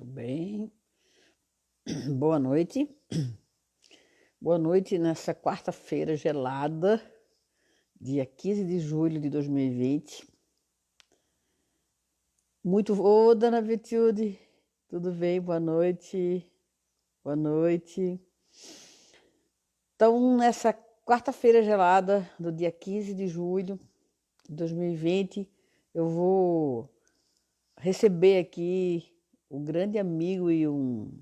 Muito bem. Boa noite. Boa noite nessa quarta-feira gelada, dia 15 de julho de 2020. Ô, Dona Vitilde, tudo bem? Boa noite. Boa noite. Então, nessa quarta-feira gelada do dia 15 de julho de 2020, eu vou receber aqui um grande amigo e um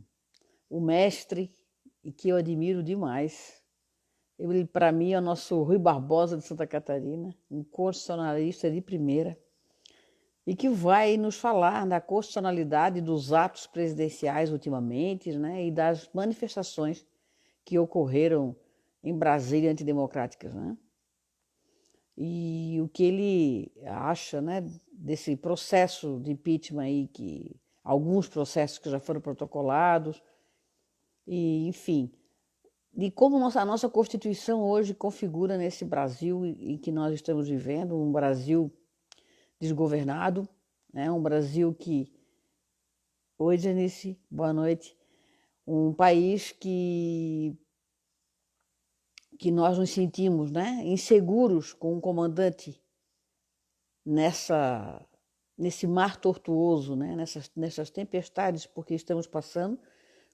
mestre e que eu admiro demais. Ele, para mim, é o nosso Rui Barbosa de Santa Catarina, um constitucionalista de primeira, e que vai nos falar da constitucionalidade dos atos presidenciais ultimamente, né, e das manifestações que ocorreram em Brasília antidemocráticas, né? E o que ele acha, né, desse processo de impeachment aí, que alguns processos que já foram protocolados, e enfim, de como a nossa Constituição hoje configura nesse Brasil em que nós estamos vivendo, um Brasil desgovernado, né? Um Brasil que... Oi, Janice, boa noite. Um país que nós nos sentimos, né, inseguros com o comandante nesse mar tortuoso, né, nessas tempestades, porque estamos passando,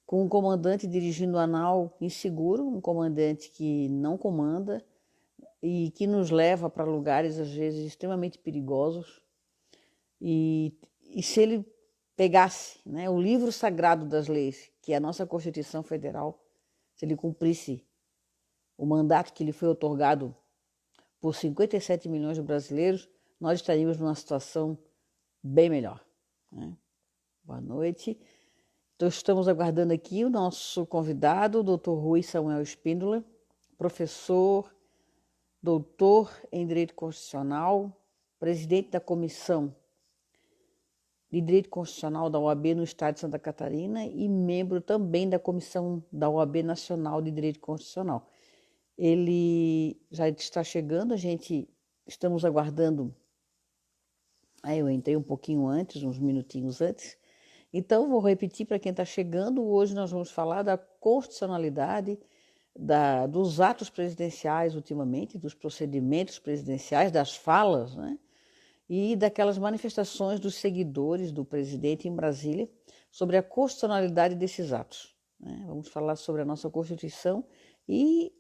com um comandante dirigindo a nau inseguro, um comandante que não comanda e que nos leva para lugares, às vezes, extremamente perigosos. E se ele pegasse, né, o livro sagrado das leis, que é a nossa Constituição Federal, se ele cumprisse o mandato que lhe foi otorgado por 57 milhões de brasileiros, nós estaríamos numa situação bem melhor, né? Boa noite. Então, estamos aguardando aqui o nosso convidado, o Dr. Rui Samuel Espíndola, professor, doutor em Direito Constitucional, presidente da Comissão de Direito Constitucional da OAB no Estado de Santa Catarina e membro também da Comissão da OAB Nacional de Direito Constitucional. Ele já está chegando, estamos aguardando, eu entrei um pouquinho antes, uns minutinhos antes. Então, vou repetir para quem está chegando, hoje nós vamos falar da constitucionalidade dos atos presidenciais ultimamente, dos procedimentos presidenciais, das falas, né? E daquelas manifestações dos seguidores do presidente em Brasília sobre a constitucionalidade desses atos, né? Vamos falar sobre a nossa Constituição e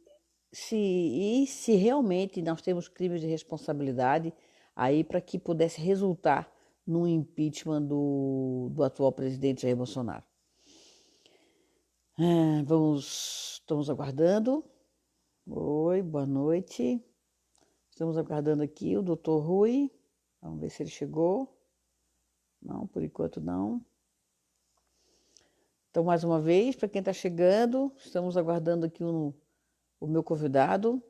se realmente nós temos crimes de responsabilidade aí para que pudesse resultar no impeachment do atual presidente Jair Bolsonaro. Estamos aguardando. Oi, boa noite. Estamos aguardando aqui o doutor Rui. Vamos ver se ele chegou. Não, por enquanto não. Então, mais uma vez, para quem está chegando, estamos aguardando aqui o meu convidado.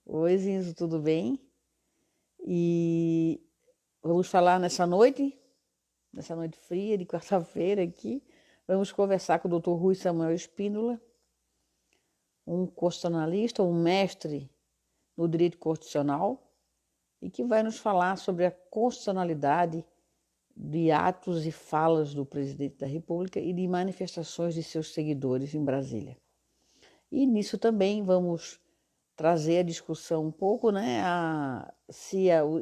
Oi, Zinzo, tudo bem? E vamos falar nessa noite fria de quarta-feira aqui, vamos conversar com o Dr. Rui Samuel Espíndola, um constitucionalista, um mestre no direito constitucional, e que vai nos falar sobre a constitucionalidade de atos e falas do presidente da República e de manifestações de seus seguidores em Brasília. E nisso também vamos trazer a discussão um pouco, né,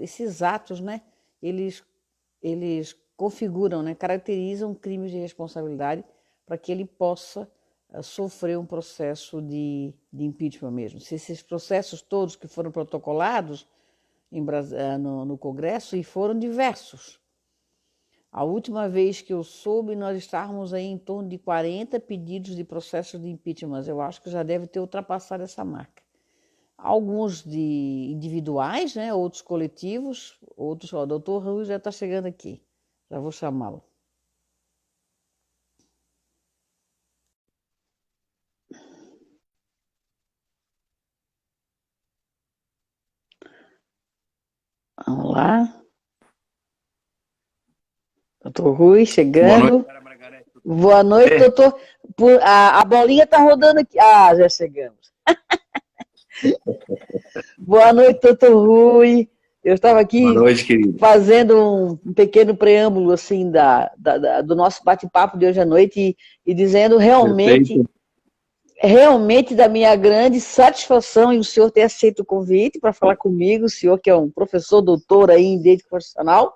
esses atos, né, eles configuram, né, caracterizam crimes de responsabilidade para que ele possa sofrer um processo de impeachment mesmo. Se esses processos todos que foram protocolados no Congresso, e foram diversos. A última vez que eu soube, nós estávamos aí em torno de 40 pedidos de processos de impeachment, mas eu acho que já deve ter ultrapassado essa marca. Alguns de individuais, né, outros coletivos, outros... O doutor Rui já está chegando aqui, já vou chamá-lo. Vamos lá. Doutor Rui chegando. Boa noite, doutor. A bolinha está rodando aqui. Ah, já chegamos. Boa noite, doutor Rui. Eu estava Boa aqui noite, querido. fazendo um pequeno preâmbulo assim do nosso bate-papo de hoje à noite e dizendo Perfeito. realmente da minha grande satisfação em o senhor ter aceito o convite para falar comigo, o senhor que é um professor doutor aí em direito constitucional,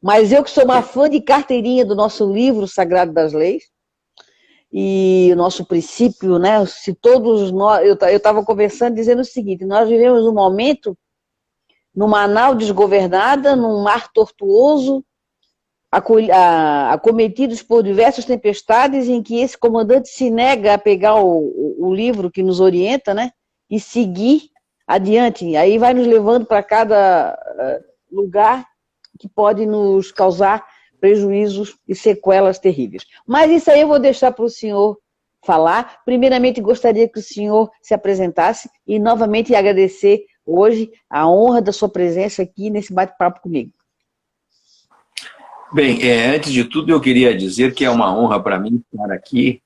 mas eu que sou uma fã de carteirinha do nosso livro Sagrado das Leis, e o nosso princípio, né? Se todos nós, eu estava conversando dizendo o seguinte: nós vivemos um momento numa nau desgovernada, num mar tortuoso, acometidos por diversas tempestades, em que esse comandante se nega a pegar o livro que nos orienta, né? E seguir adiante. Aí vai nos levando para cada lugar que pode nos causar prejuízos e sequelas terríveis. Mas isso aí eu vou deixar para o senhor falar. Primeiramente, gostaria que o senhor se apresentasse e novamente agradecer hoje a honra da sua presença aqui nesse bate-papo comigo. Bem, antes de tudo, eu queria dizer que é uma honra para mim estar aqui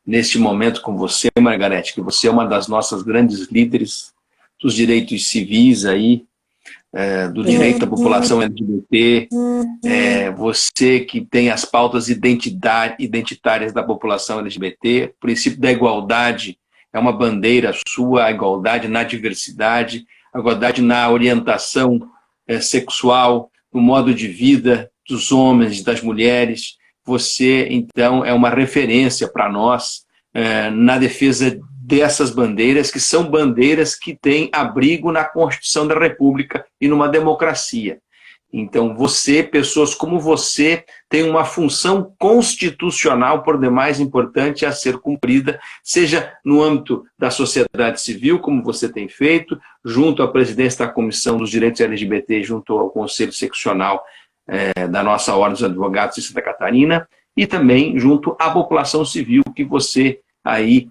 neste momento com você, Margarete, que você é uma das nossas grandes líderes dos direitos civis aí, do direito da população LGBT, você que tem as pautas identitárias da população LGBT, o princípio da igualdade é uma bandeira sua, a igualdade na diversidade, a igualdade na orientação sexual, no modo de vida dos homens e das mulheres. Você, então, é uma referência para nós na defesa dessas bandeiras, que são bandeiras que têm abrigo na Constituição da República e numa democracia. Então, pessoas como você, têm uma função constitucional por demais importante a ser cumprida, seja no âmbito da sociedade civil, como você tem feito, junto à presidência da Comissão dos Direitos LGBT, junto ao Conselho Seccional da nossa Ordem dos Advogados de Santa Catarina, e também junto à população civil, que você aí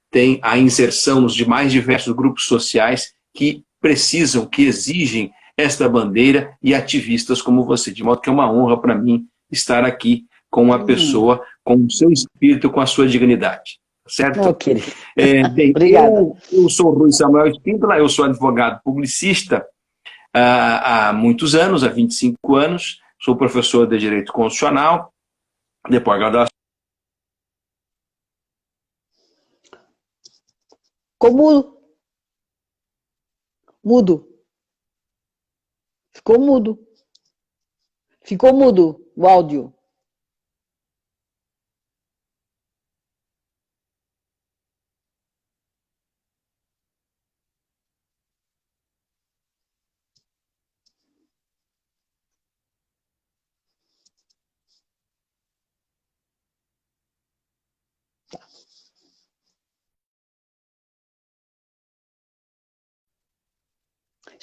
tem a inserção nos demais diversos grupos sociais que precisam, que exigem esta bandeira e ativistas como você, de modo que é uma honra para mim estar aqui com uma pessoa com o seu espírito, com a sua dignidade, certo? Ok. Bem, Obrigada. eu sou o Rui Samuel Espíndola, eu sou advogado publicista há muitos anos, há 25 anos, sou professor de Direito Constitucional, de pós-graduação. Ficou mudo. Ficou mudo. Ficou mudo o áudio.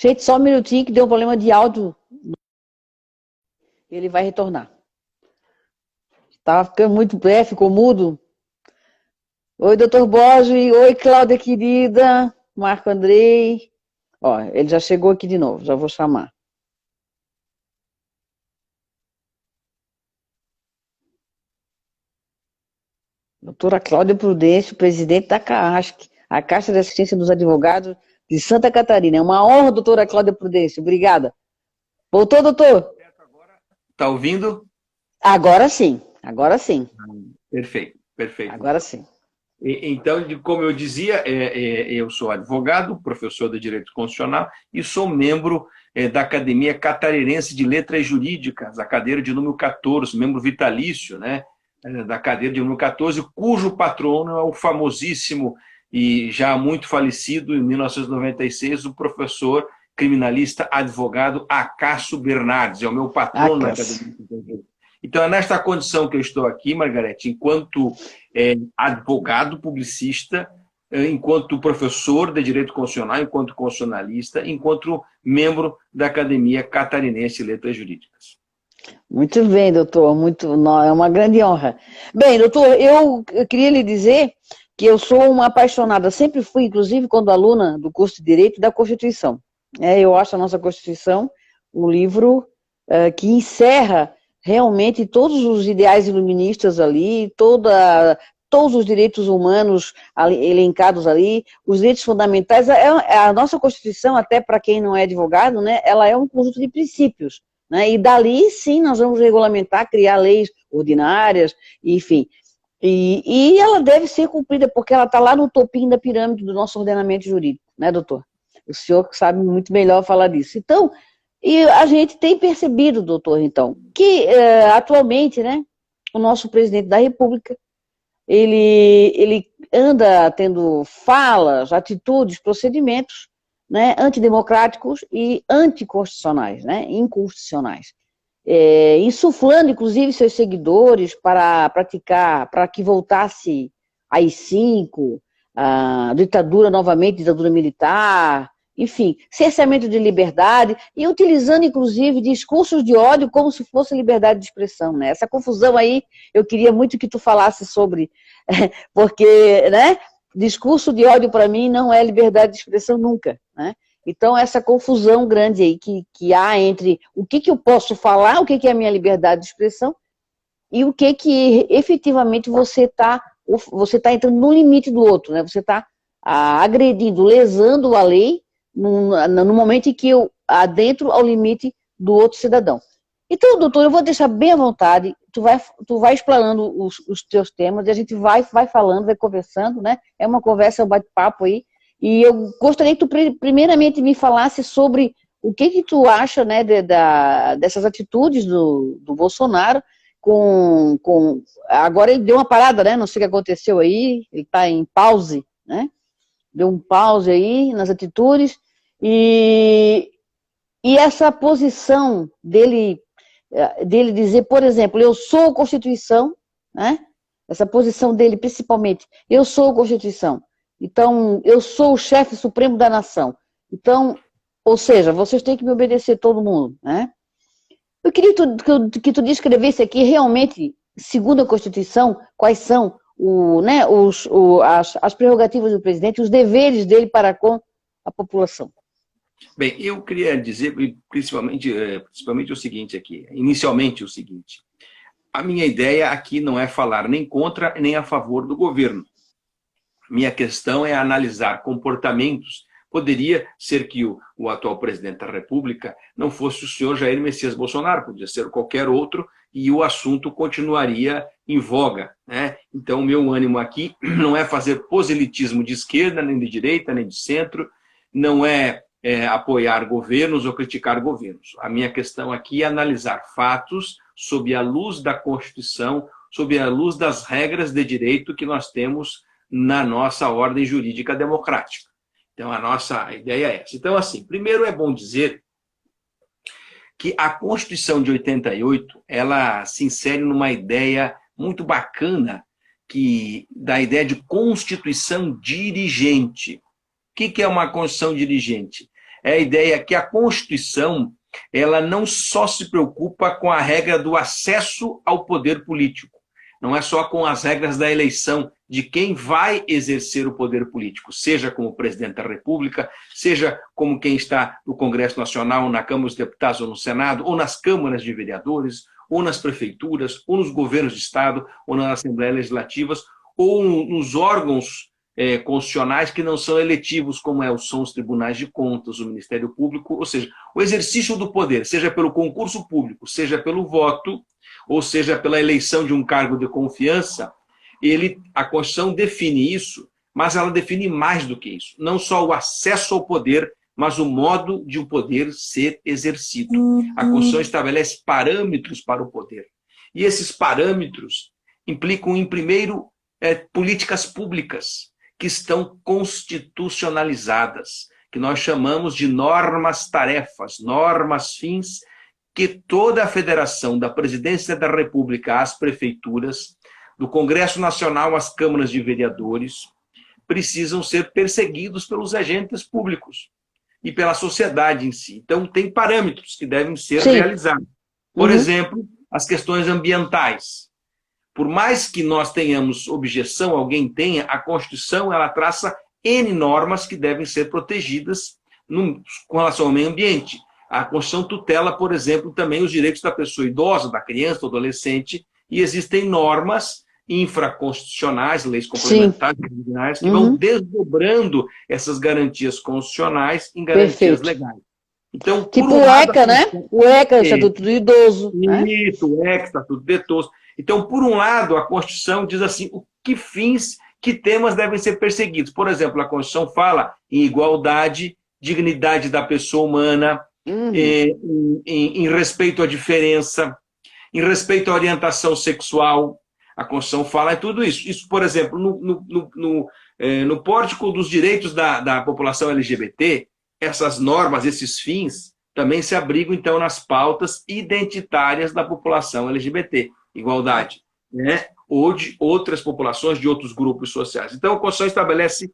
Gente, só um minutinho que deu um problema de áudio. Ele vai retornar. Estava ficando muito breve, ficou mudo. Oi, doutor Borges. Oi, Cláudia querida. Marco Andrei. Ó, ele já chegou aqui de novo, já vou chamar. Doutora Cláudia Prudêncio, presidente da CAASC, a Caixa de Assistência dos Advogados de Santa Catarina. É uma honra, doutora Cláudia Prudêncio. Obrigada. Voltou, doutor? Está ouvindo? Agora sim, agora sim. Perfeito, perfeito. Agora sim. Então, como eu dizia, eu sou advogado, professor de Direito Constitucional e sou membro da Academia Catarinense de Letras Jurídicas, a cadeira de número 14, membro vitalício, né, da cadeira de número 14, cujo patrono é o famosíssimo e já muito falecido, em 1996, o professor criminalista advogado Acácio Bernardes, é o meu patrono na Academia. Então, é nesta condição que eu estou aqui, Margarete, enquanto advogado publicista, enquanto professor de Direito Constitucional, enquanto constitucionalista, enquanto membro da Academia Catarinense de Letras Jurídicas. Muito bem, doutor, é uma grande honra. Bem, doutor, eu queria lhe dizer que eu sou uma apaixonada, sempre fui, inclusive, quando aluna do curso de Direito da Constituição. Eu acho a nossa Constituição um livro que encerra realmente todos os ideais iluministas ali, todos os direitos humanos elencados ali, os direitos fundamentais. A nossa Constituição, até para quem não é advogado, né, ela é um conjunto de princípios, né, e dali, sim, nós vamos regulamentar, criar leis ordinárias, enfim. E ela deve ser cumprida, porque ela está lá no topinho da pirâmide do nosso ordenamento jurídico, né, doutor? O senhor que sabe muito melhor falar disso. Então, e a gente tem percebido, doutor, então, que atualmente, né, o nosso presidente da República, ele anda tendo falas, atitudes, procedimentos, né, antidemocráticos e anticonstitucionais, né, inconstitucionais. Insuflando, inclusive, seus seguidores para praticar, para que voltasse AI-5, a ditadura novamente, ditadura militar, enfim, cerceamento de liberdade, e utilizando, inclusive, discursos de ódio como se fosse liberdade de expressão, né? Essa confusão aí, eu queria muito que tu falasse sobre, porque, né, discurso de ódio para mim não é liberdade de expressão nunca, né? Então, essa confusão grande aí que há entre o que eu posso falar, o que é a minha liberdade de expressão, e o que efetivamente você tá entrando no limite do outro, né? Você está agredindo, lesando a lei no momento em que eu adentro ao limite do outro cidadão. Então, doutor, eu vou deixar bem à vontade, tu vai explanando os teus temas, e a gente vai falando, vai conversando, né? É uma conversa, um bate-papo aí, e eu gostaria que tu primeiramente me falasse sobre o que tu acha, né, dessas atitudes do Bolsonaro, agora ele deu uma parada, né? Não sei o que aconteceu aí, ele está em pause, né? Deu um pause aí nas atitudes, e essa posição dele dizer, por exemplo, eu sou a Constituição, né? Essa posição dele, principalmente, eu sou a Constituição, então eu sou o chefe supremo da nação, então, ou seja, vocês têm que me obedecer todo mundo, né? Eu queria que tu descrevesse aqui realmente, segundo a Constituição, quais são né, as prerrogativas do presidente, os deveres dele para com a população. Bem, eu queria dizer principalmente o seguinte aqui, inicialmente o seguinte, a minha ideia aqui não é falar nem contra nem a favor do governo. Minha questão é analisar comportamentos. Poderia ser que o atual presidente da República não fosse o senhor Jair Messias Bolsonaro, podia ser qualquer outro, e o assunto continuaria em voga, né? Então, o meu ânimo aqui não é fazer proselitismo de esquerda, nem de direita, nem de centro, não é apoiar governos ou criticar governos. A minha questão aqui é analisar fatos sob a luz da Constituição, sob a luz das regras de direito que nós temos na nossa ordem jurídica democrática. Então, a nossa ideia é essa. Então, assim, primeiro é bom dizer que a Constituição de 88, ela se insere numa ideia muito bacana, da ideia de Constituição dirigente. O que é uma Constituição dirigente? É a ideia que a Constituição, ela não só se preocupa com a regra do acesso ao poder político, não é só com as regras da eleição de quem vai exercer o poder político, seja como presidente da República, seja como quem está no Congresso Nacional, ou na Câmara dos Deputados, ou no Senado, ou nas câmaras de vereadores, ou nas prefeituras, ou nos governos de Estado, ou nas Assembleias Legislativas, ou nos órgãos constitucionais que não são eletivos, como são os tribunais de contas, o Ministério Público, ou seja, o exercício do poder, seja pelo concurso público, seja pelo voto, ou seja pela eleição de um cargo de confiança, a Constituição define isso, mas ela define mais do que isso. Não só o acesso ao poder, mas o modo de o poder ser exercido. A Constituição estabelece parâmetros para o poder. E esses parâmetros implicam, em primeiro, políticas públicas que estão constitucionalizadas, que nós chamamos de normas-tarefas, normas-fins, que toda a federação, da Presidência da República às prefeituras, do Congresso Nacional às câmaras de vereadores, precisam ser perseguidos pelos agentes públicos e pela sociedade em si. Então, tem parâmetros que devem ser realizados. Por exemplo, as questões ambientais. Por mais que nós tenhamos objeção, alguém tenha, a Constituição ela traça N normas que devem ser protegidas com relação ao meio ambiente. A Constituição tutela, por exemplo, também os direitos da pessoa idosa, da criança, do adolescente, e existem normas infraconstitucionais, leis complementares, que vão desdobrando essas garantias constitucionais em garantias legais. Então, tipo o ECA, né? O ECA, o Estatuto do Idoso. Isso, o ECA, Estatuto do Idoso. Então, por um lado, a Constituição diz assim, que fins, que temas devem ser perseguidos. Por exemplo, a Constituição fala em igualdade, dignidade da pessoa humana, em respeito à diferença, em respeito à orientação sexual. A Constituição fala em tudo isso. Isso, por exemplo, no pórtico dos direitos da população LGBT, essas normas, esses fins, também se abrigam, então, nas pautas identitárias da população LGBT. Igualdade, né? Ou de outras populações, de outros grupos sociais. Então, a Constituição estabelece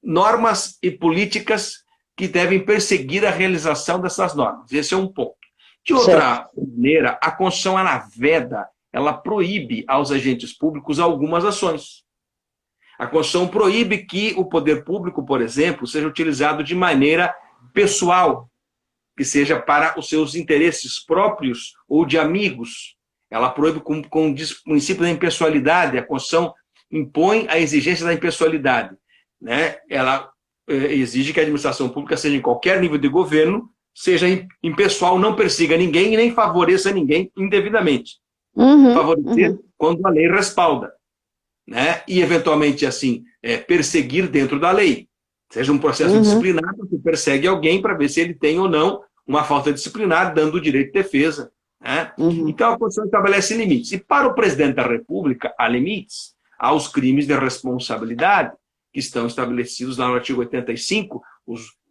normas e políticas que devem perseguir a realização dessas normas. Esse é um ponto. De outra maneira, a Constituição, ela veda, ela proíbe aos agentes públicos algumas ações. A Constituição proíbe que o poder público, por exemplo, seja utilizado de maneira pessoal, que seja para os seus interesses próprios ou de amigos. Ela proíbe com o princípio da impessoalidade. A Constituição impõe a exigência da impessoalidade, né? Ela exige que a administração pública, seja em qualquer nível de governo, seja impessoal, não persiga ninguém e nem favoreça ninguém indevidamente. Favorecer quando a lei respalda, né? E, eventualmente, assim, perseguir dentro da lei. Seja um processo disciplinar, você persegue alguém para ver se ele tem ou não uma falta disciplinar, dando o direito de defesa. Né? Então, a Constituição estabelece limites. E para o presidente da República, há limites aos crimes de responsabilidade que estão estabelecidos lá no artigo 85,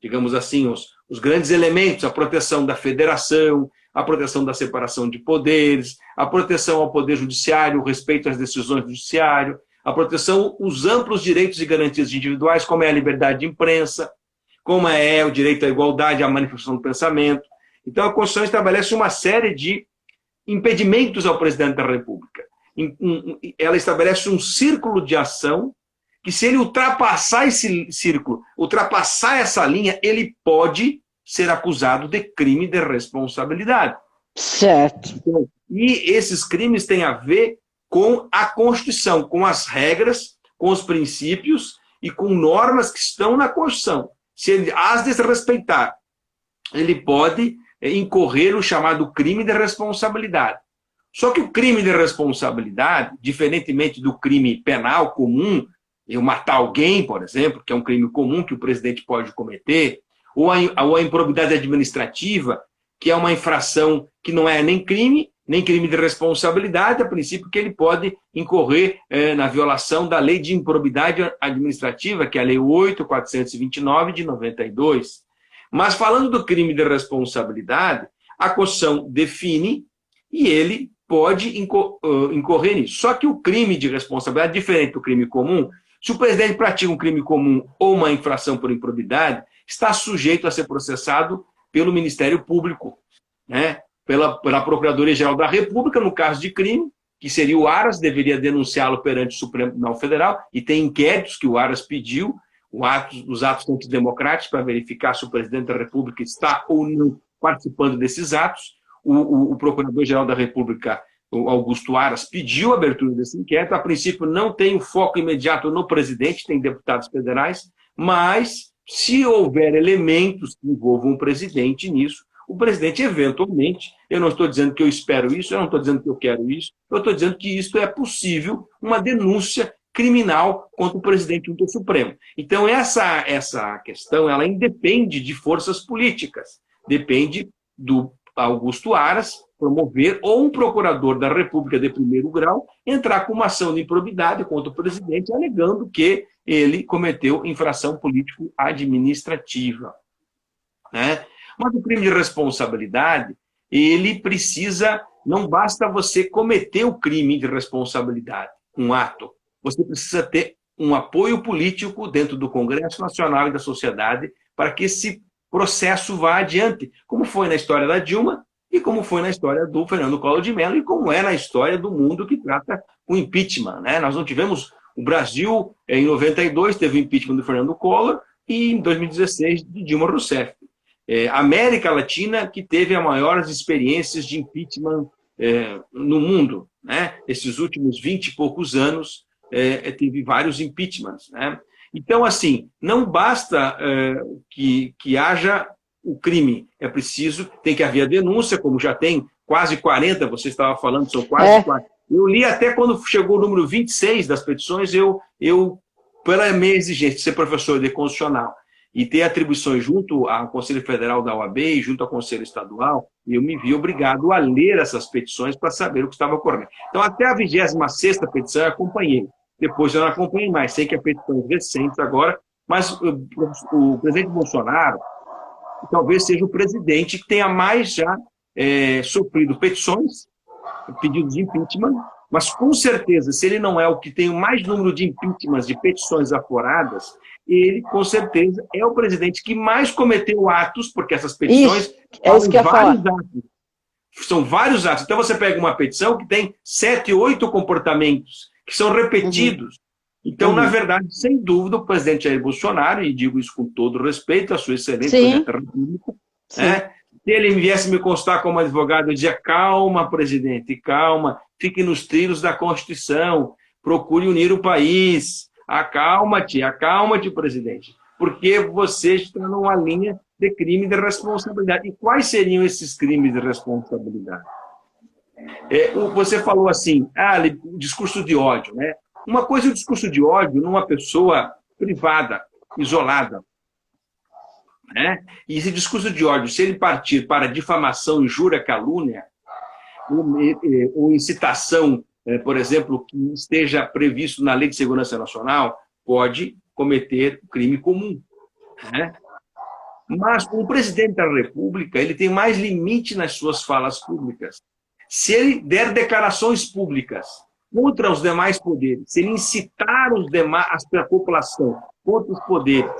digamos assim, os grandes elementos, a proteção da federação, a proteção da separação de poderes, a proteção ao poder judiciário, o respeito às decisões do judiciário, a proteção, os amplos direitos e garantias individuais, como é a liberdade de imprensa, como é o direito à igualdade, à manifestação do pensamento. Então, a Constituição estabelece uma série de impedimentos ao presidente da República. Ela estabelece um círculo de ação que, se ele ultrapassar esse círculo, ultrapassar essa linha, ele pode ser acusado de crime de responsabilidade. Certo. E esses crimes têm a ver com a Constituição, com as regras, com os princípios e com normas que estão na Constituição. Se ele as desrespeitar, ele pode incorrer no chamado crime de responsabilidade. Só que o crime de responsabilidade, diferentemente do crime penal comum, eu matar alguém, por exemplo, que é um crime comum que o presidente pode cometer, ou a improbidade administrativa, que é uma infração que não é nem crime de responsabilidade, a princípio que ele pode incorrer na violação da lei de improbidade administrativa, que é a Lei 8.429 de 92. Mas falando do crime de responsabilidade, a Constituição define e ele pode incorrer nisso. Só que o crime de responsabilidade, diferente do crime comum, se o presidente pratica um crime comum ou uma infração por improbidade, está sujeito a ser processado pelo Ministério Público, né? pela Procuradoria-Geral da República, no caso de crime, que seria o Aras, deveria denunciá-lo perante o Supremo Tribunal Federal, e tem inquéritos que o Aras pediu, os atos antidemocráticos, para verificar se o presidente da República está ou não participando desses atos. O Procurador-Geral da República, o Augusto Aras, pediu a abertura desse inquérito. A princípio, não tem o foco imediato no presidente, tem deputados federais, mas, se houver elementos que envolvam o presidente nisso, o presidente, eventualmente, eu não estou dizendo que eu espero isso, eu não estou dizendo que eu quero isso, eu estou dizendo que isso é possível, uma denúncia criminal contra o presidente do Supremo. Então, essa questão, ela independe de forças políticas, depende do Augusto Aras promover, ou um procurador da República de primeiro grau, entrar com uma ação de improbidade contra o presidente, alegando que ele cometeu infração político-administrativa. Né? Mas o crime de responsabilidade, ele precisa, não basta você cometer o crime de responsabilidade, um ato. Você precisa ter um apoio político dentro do Congresso Nacional e da sociedade para que esse processo vá adiante, como foi na história da Dilma e como foi na história do Fernando Collor de Mello e como é na história do mundo que trata o impeachment. Né? Nós não tivemos, o Brasil, em 92, teve o impeachment do Fernando Collor e em 2016 de Dilma Rousseff. A América Latina que teve as maiores experiências de impeachment no mundo. né? Esses últimos 20 e poucos anos, teve vários impeachments, né? Então, assim, não basta que haja o crime, é preciso, tem que haver a denúncia, como já tem quase 40, você estava falando, são quase 40. Eu li até quando chegou o número 26 das petições, pela minha exigência de ser professor de constitucional e ter atribuições junto ao Conselho Federal da OAB e junto ao Conselho Estadual, eu me vi obrigado a ler essas petições para saber o que estava ocorrendo. Então, até a 26ª petição eu acompanhei. Depois eu não acompanhei mais. Sei que é petições recentes agora, mas o presidente Bolsonaro talvez seja o presidente que tenha mais já sofrido petições, pedidos de impeachment, mas com certeza, se ele não é o que tem o mais número de impeachments, de petições aforadas, ele, com certeza, é o presidente que mais cometeu atos, porque essas petições isso que eu vários atos. São vários atos. Então, você pega uma petição que tem 7, 8 comportamentos que são repetidos. Então, na verdade, sem dúvida, o presidente Jair Bolsonaro, e digo isso com todo respeito à sua excelência presidente da República, né? Se ele viesse me constar como advogado, eu dizia, calma, presidente, calma, fique nos trilhos da Constituição, procure unir o país, acalma-te, presidente, porque você está numa linha de crime de responsabilidade. E quais seriam esses crimes de responsabilidade? Você falou assim, discurso de ódio, né? Uma coisa é o discurso de ódio numa pessoa privada, isolada, né? E esse discurso de ódio, se ele partir para difamação, injúria, calúnia, ou incitação, por exemplo, que esteja previsto na Lei de Segurança Nacional, pode cometer crime comum, né? Mas o presidente da República, ele tem mais limite nas suas falas públicas. Se ele der declarações públicas contra os demais poderes, se ele incitar a população contra os poderes,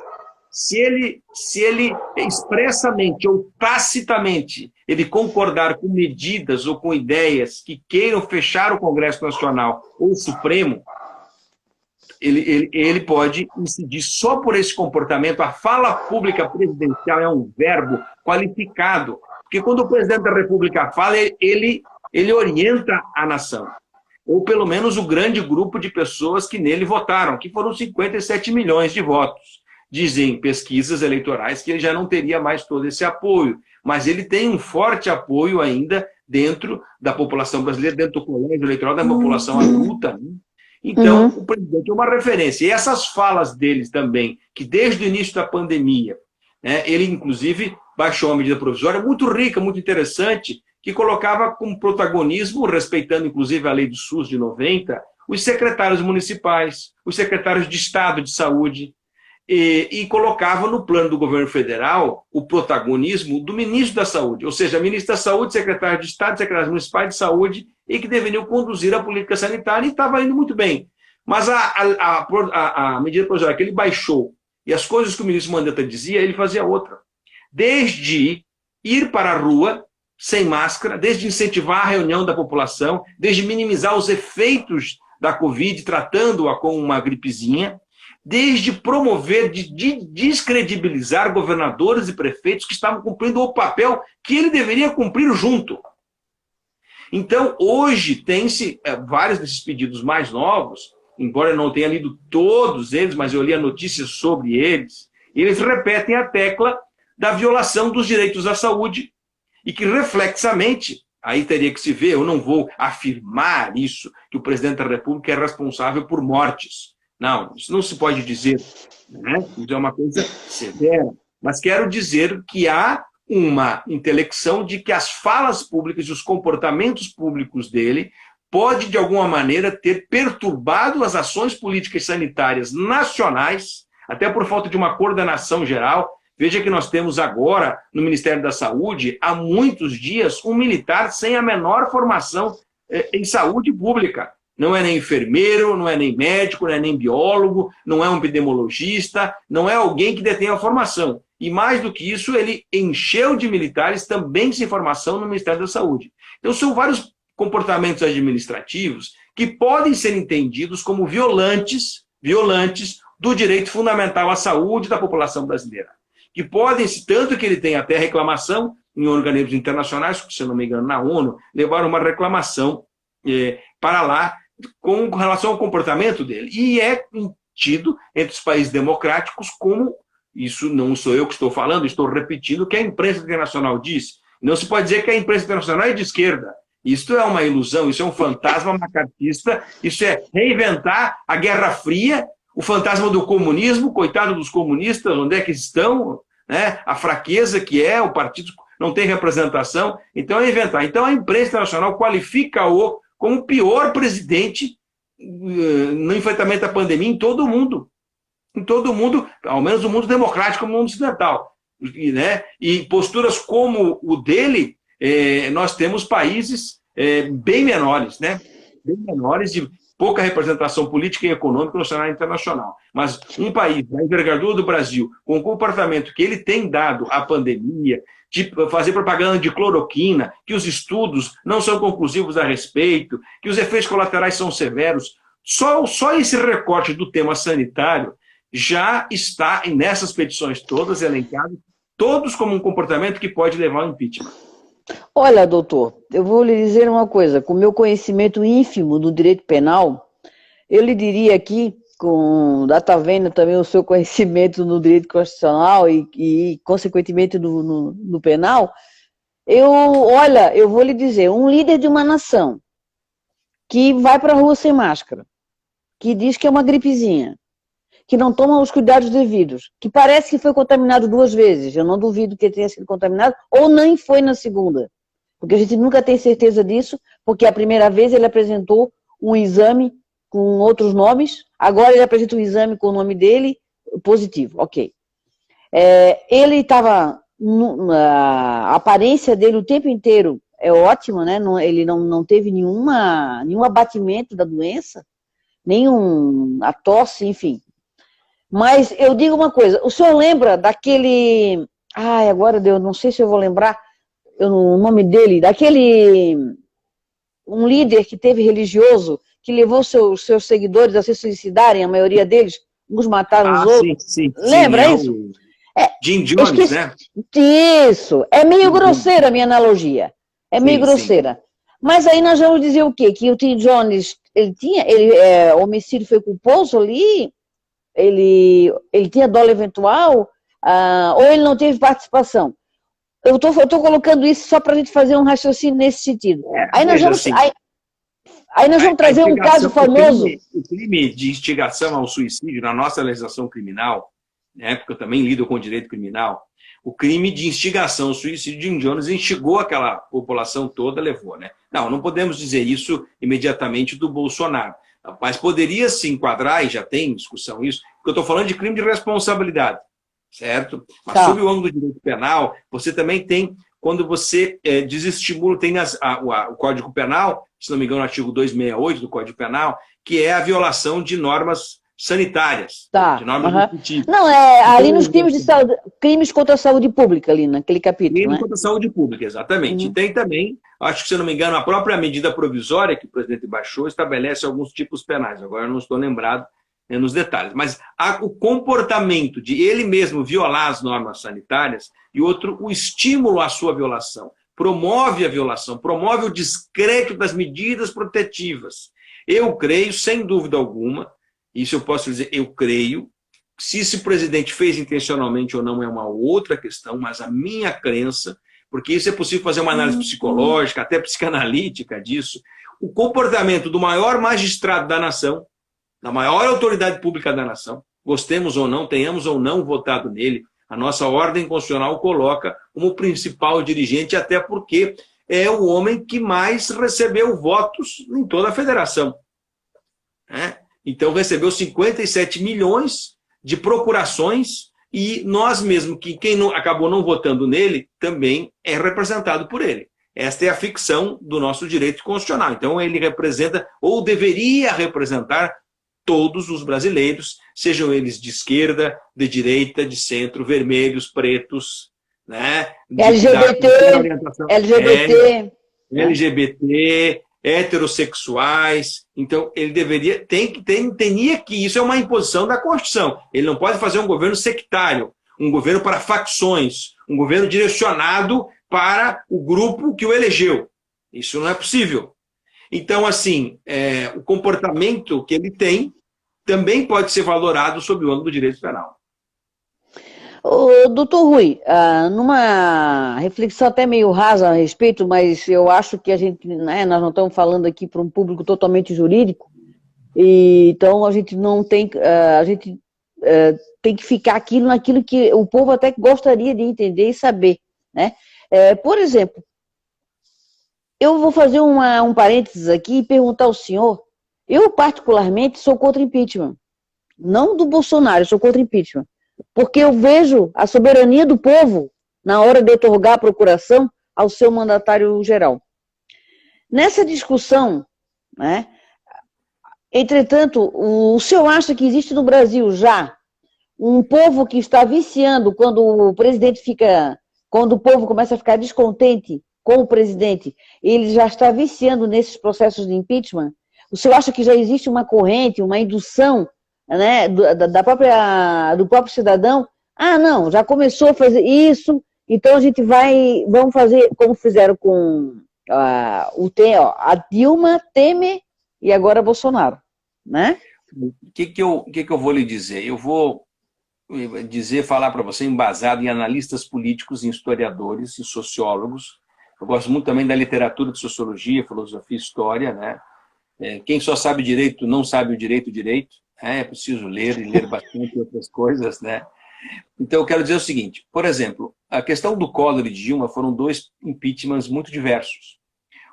se ele expressamente ou tacitamente ele concordar com medidas ou com ideias que queiram fechar o Congresso Nacional ou o Supremo, ele pode incidir só por esse comportamento. A fala pública presidencial é um verbo qualificado, porque quando o presidente da República fala, ele orienta a nação, ou pelo menos o grande grupo de pessoas que nele votaram, que foram 57 milhões de votos. Dizem pesquisas eleitorais que ele já não teria mais todo esse apoio, mas ele tem um forte apoio ainda dentro da população brasileira, dentro do colégio eleitoral da população adulta, né? Então, o presidente é uma referência. E essas falas deles também, que desde o início da pandemia, né, ele inclusive baixou uma medida provisória muito rica, muito interessante, que colocava como protagonismo, respeitando inclusive a lei do SUS de 90, os secretários municipais, os secretários de Estado de Saúde, e colocava no plano do governo federal o protagonismo do ministro da Saúde, ou seja, ministro da Saúde, secretário de Estado, secretários municipais de saúde, e que deveriam conduzir a política sanitária, e estava indo muito bem. Mas a medida provisória que ele baixou, e as coisas que o ministro Mandetta dizia, ele fazia outra. Desde ir para a rua sem máscara, desde incentivar a reunião da população, desde minimizar os efeitos da Covid, tratando-a como uma gripezinha, desde promover, de descredibilizar governadores e prefeitos que estavam cumprindo o papel que ele deveria cumprir junto. Então, hoje, tem-se vários desses pedidos mais novos, embora eu não tenha lido todos eles, mas eu li a notícia sobre eles, eles repetem a tecla da violação dos direitos à saúde, e que reflexamente, aí teria que se ver, eu não vou afirmar isso, que o presidente da República é responsável por mortes. Não, isso não se pode dizer, né? Isso é uma coisa severa. Mas quero dizer que há uma intelecção de que as falas públicas e os comportamentos públicos dele pode, de alguma maneira, ter perturbado as ações políticas sanitárias nacionais, até por falta de uma coordenação geral. Veja que nós temos agora, no Ministério da Saúde, há muitos dias, um militar sem a menor formação em saúde pública. Não é nem enfermeiro, não é nem médico, não é nem biólogo, não é um epidemiologista, não é alguém que detém a formação. E mais do que isso, ele encheu de militares também sem formação no Ministério da Saúde. Então são vários comportamentos administrativos que podem ser entendidos como violantes do direito fundamental à saúde da população brasileira. Que podem, tanto que ele tem até reclamação em organismos internacionais, se eu não me engano, na ONU, levaram uma reclamação para lá com relação ao comportamento dele. E é tido entre os países democráticos como, isso não sou eu que estou falando, estou repetindo o que a imprensa internacional diz. Não se pode dizer que a imprensa internacional é de esquerda. Isso é uma ilusão, isso é um fantasma macartista, isso é reinventar a Guerra Fria, o fantasma do comunismo, coitado dos comunistas, onde é que estão, né? A fraqueza que é, o partido não tem representação, então é inventar. Então a imprensa internacional qualifica-o como o pior presidente no enfrentamento à pandemia em todo o mundo. Em todo o mundo, ao menos no mundo democrático, no mundo ocidental. Né? E posturas como o dele, nós temos países bem menores, né? Bem menores, de pouca representação política e econômica no cenário internacional. Mas um país da envergadura do Brasil, com o comportamento que ele tem dado à pandemia, de fazer propaganda de cloroquina, que os estudos não são conclusivos a respeito, que os efeitos colaterais são severos, só esse recorte do tema sanitário já está, nessas petições todas, elencado, todos como um comportamento que pode levar ao impeachment. Olha, doutor, eu vou lhe dizer uma coisa. Com o meu conhecimento ínfimo do direito penal, eu lhe diria aqui, está vendo também o seu conhecimento no direito constitucional e consequentemente, no penal, eu vou lhe dizer, um líder de uma nação que vai para a rua sem máscara, que diz que é uma gripezinha, que não toma os cuidados devidos, que parece que foi contaminado 2 vezes, eu não duvido que ele tenha sido contaminado, ou nem foi na segunda, porque a gente nunca tem certeza disso, porque a primeira vez ele apresentou um exame com outros nomes, agora ele apresenta um exame com o nome dele, positivo, ok. Ele estava, a aparência dele o tempo inteiro é ótima, né? Ele não teve nenhum abatimento da doença, a tosse, enfim. Mas eu digo uma coisa, o senhor lembra daquele... agora eu não sei se eu vou lembrar o nome dele, um líder que teve religioso, que levou seus seguidores a se suicidarem, a maioria deles, uns mataram os outros. Sim, lembra isso? Jim Jones, né? Isso, é meio grosseira a minha analogia, é meio grosseira. Sim. Mas aí nós vamos dizer o quê? Que o Jim Jones, o homicídio foi culposo ali, ele tinha dolo eventual, ou ele não teve participação. Eu tô colocando isso só para a gente fazer um raciocínio nesse sentido. Aí nós vamos trazer um caso famoso. O crime de instigação ao suicídio na nossa legislação criminal, né, porque eu também lido com direito criminal, o crime de instigação ao suicídio de Jim Jones instigou aquela população toda, levou, né? Não podemos dizer isso imediatamente do Bolsonaro. Mas poderia se enquadrar, e já tem discussão isso, porque eu estou falando de crime de responsabilidade, certo? Mas sob o ângulo do direito penal, você também tem, quando você desestimula, tem o Código Penal, se não me engano, o artigo 268 do Código Penal, que é a violação de normas sanitárias, de normas nutritivas. Não, ali nos crimes de saúde, crimes contra a saúde pública, ali naquele capítulo, crime contra a saúde pública, exatamente. E tem também, acho que, se não me engano, a própria medida provisória que o presidente baixou estabelece alguns tipos penais. Agora eu não estou lembrado nos detalhes. Mas o comportamento de ele mesmo violar as normas sanitárias e outro, o estímulo à sua violação. Promove a violação, promove o descrédito das medidas protetivas. Eu creio, sem dúvida alguma, isso eu posso dizer, eu creio, se esse presidente fez intencionalmente ou não é uma outra questão, mas a minha crença, porque isso é possível fazer uma análise psicológica, até psicanalítica disso, o comportamento do maior magistrado da nação, da maior autoridade pública da nação, gostemos ou não, tenhamos ou não votado nele, a nossa ordem constitucional o coloca como principal dirigente, até porque é o homem que mais recebeu votos em toda a federação. Então recebeu 57 milhões de procurações e nós mesmos, que quem acabou não votando nele, também é representado por ele. Esta é a ficção do nosso direito constitucional. Então ele representa, ou deveria representar, todos os brasileiros, sejam eles de esquerda, de direita, de centro, vermelhos, pretos, né? LGBT, heterossexuais. Então ele teria que, isso é uma imposição da Constituição. Ele não pode fazer um governo sectário, um governo para facções, um governo direcionado para o grupo que o elegeu. Isso não é possível. Então, assim, o comportamento que ele tem também pode ser valorado sob o ângulo do direito penal. Ô, doutor Rui, numa reflexão até meio rasa a respeito, mas eu acho que a gente, né, nós não estamos falando aqui para um público totalmente jurídico, e então a gente não tem, a gente tem que ficar naquilo que o povo até gostaria de entender e saber, né? Por exemplo, eu vou fazer um parênteses aqui e perguntar ao senhor, eu particularmente sou contra impeachment, não do Bolsonaro, eu sou contra impeachment, porque eu vejo a soberania do povo na hora de otorgar a procuração ao seu mandatário geral. Nessa discussão, né, entretanto, o senhor acha que existe no Brasil já um povo que está viciando quando o povo começa a ficar descontente com o presidente, ele já está viciando nesses processos de impeachment? O senhor acha que já existe uma corrente, uma indução, né, do próprio cidadão? Ah, não, já começou a fazer isso, então vamos fazer como fizeram com a Dilma, Temer e agora Bolsonaro, né? O que eu vou lhe dizer? Eu vou falar para você, embasado em analistas políticos, em historiadores e sociólogos. Eu gosto muito também da literatura de sociologia, filosofia e história, né? Quem só sabe direito não sabe o direito. É preciso ler e ler bastante outras coisas, né? Então, eu quero dizer o seguinte, por exemplo, a questão do Collor e Dilma foram dois impeachments muito diversos.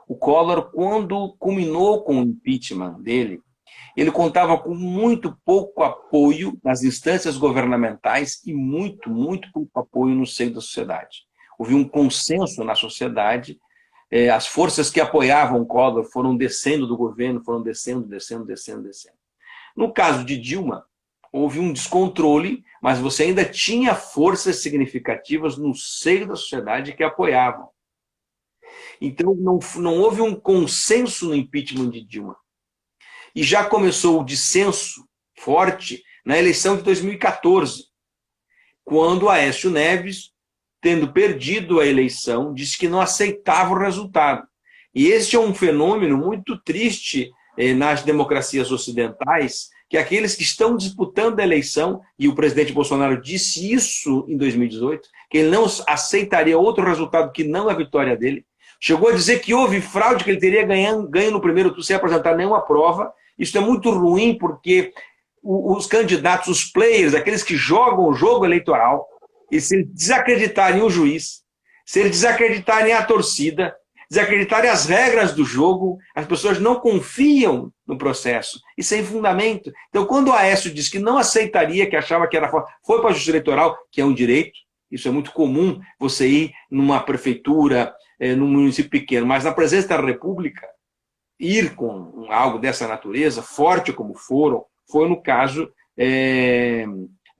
O Collor, quando culminou com o impeachment dele, ele contava com muito pouco apoio nas instâncias governamentais e muito, muito pouco apoio no seio da sociedade. Houve um consenso na sociedade, as forças que apoiavam o Collor foram descendo do governo, foram descendo. No caso de Dilma, houve um descontrole, mas você ainda tinha forças significativas no seio da sociedade que apoiavam. Então, não houve um consenso no impeachment de Dilma. E já começou o dissenso forte na eleição de 2014, quando Aécio Neves, tendo perdido a eleição, disse que não aceitava o resultado. E este é um fenômeno muito triste nas democracias ocidentais, que aqueles que estão disputando a eleição, e o presidente Bolsonaro disse isso em 2018, que ele não aceitaria outro resultado que não a vitória dele, chegou a dizer que houve fraude, que ele teria ganho no primeiro turno sem apresentar nenhuma prova. Isso é muito ruim, porque os candidatos, os players, aqueles que jogam o jogo eleitoral, e se eles desacreditarem o juiz, se eles desacreditarem a torcida, desacreditarem as regras do jogo, as pessoas não confiam no processo, e sem fundamento. Então, quando o Aécio disse que não aceitaria, que achava que era foi para a justiça eleitoral, que é um direito, isso é muito comum, você ir numa prefeitura, num município pequeno, mas na presença da República, ir com algo dessa natureza, forte como foi no caso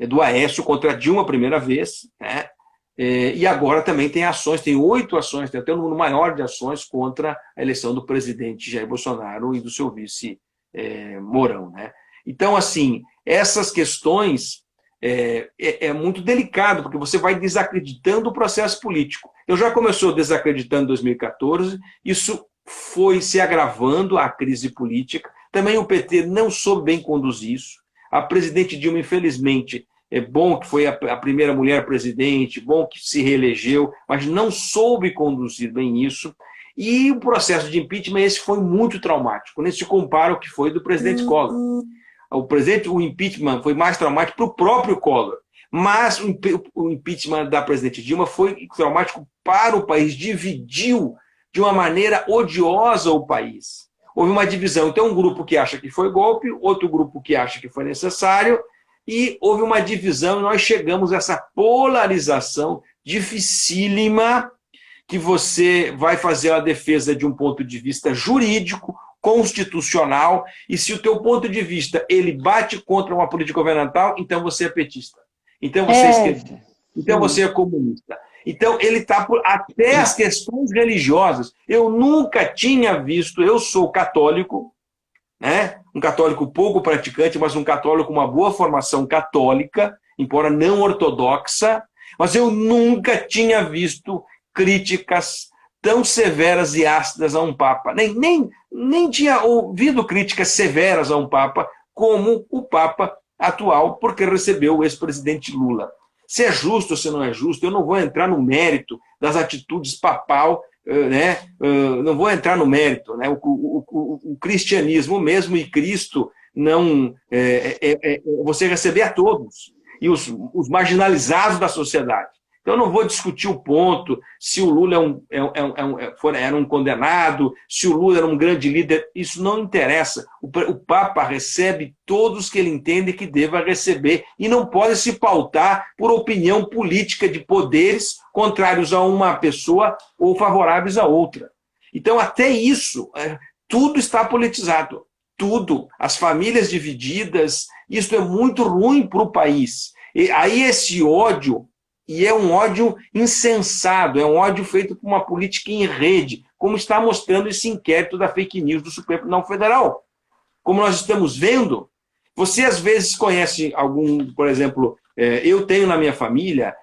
do Aécio contra Dilma a primeira vez, né? E agora também tem ações, tem 8 ações, tem até um número maior de ações contra a eleição do presidente Jair Bolsonaro e do seu vice Mourão, né? Então, assim, essas questões é muito delicado, porque você vai desacreditando o processo político. Eu já começou desacreditando em 2014, isso foi se agravando a crise política. Também o PT não soube bem conduzir isso. A presidente Dilma, infelizmente, é bom que foi a primeira mulher presidente, bom que se reelegeu, mas não soube conduzir bem isso. E o processo de impeachment, esse foi muito traumático. Quando se compara ao que foi do presidente Collor. O impeachment foi mais traumático para o próprio Collor. Mas o impeachment da presidente Dilma foi traumático para o país, dividiu de uma maneira odiosa o país. Houve uma divisão. Então, um grupo que acha que foi golpe, outro grupo que acha que foi necessário, e houve uma divisão, e nós chegamos a essa polarização dificílima, que você vai fazer a defesa de um ponto de vista jurídico, constitucional, e se o teu ponto de vista ele bate contra uma política governamental, então você é petista. Então você é esquerdista. Então você é comunista. Então, ele está por até as questões religiosas. Eu nunca tinha visto, eu sou católico, né? Um católico pouco praticante, mas um católico com uma boa formação católica, embora não ortodoxa, mas eu nunca tinha visto críticas tão severas e ácidas a um Papa. Nem tinha ouvido críticas severas a um Papa como o Papa atual, porque recebeu o ex-presidente Lula. Se é justo ou se não é justo, eu não vou entrar no mérito das atitudes papal, né? Não vou entrar no mérito. Né? O cristianismo mesmo e Cristo não você receber a todos, e os marginalizados da sociedade. Então, eu não vou discutir o ponto se o Lula era um condenado, se o Lula era um grande líder. Isso não interessa. O Papa recebe todos que ele entende que deva receber e não pode se pautar por opinião política de poderes contrários a uma pessoa ou favoráveis a outra. Então, até isso, tudo está politizado. Tudo. As famílias divididas, isso é muito ruim para o país. E aí esse ódio... E é um ódio insensado, é um ódio feito por uma política em rede, como está mostrando esse inquérito da fake news do Supremo Tribunal Federal. Como nós estamos vendo, você às vezes conhece algum, por exemplo, eu tenho na minha família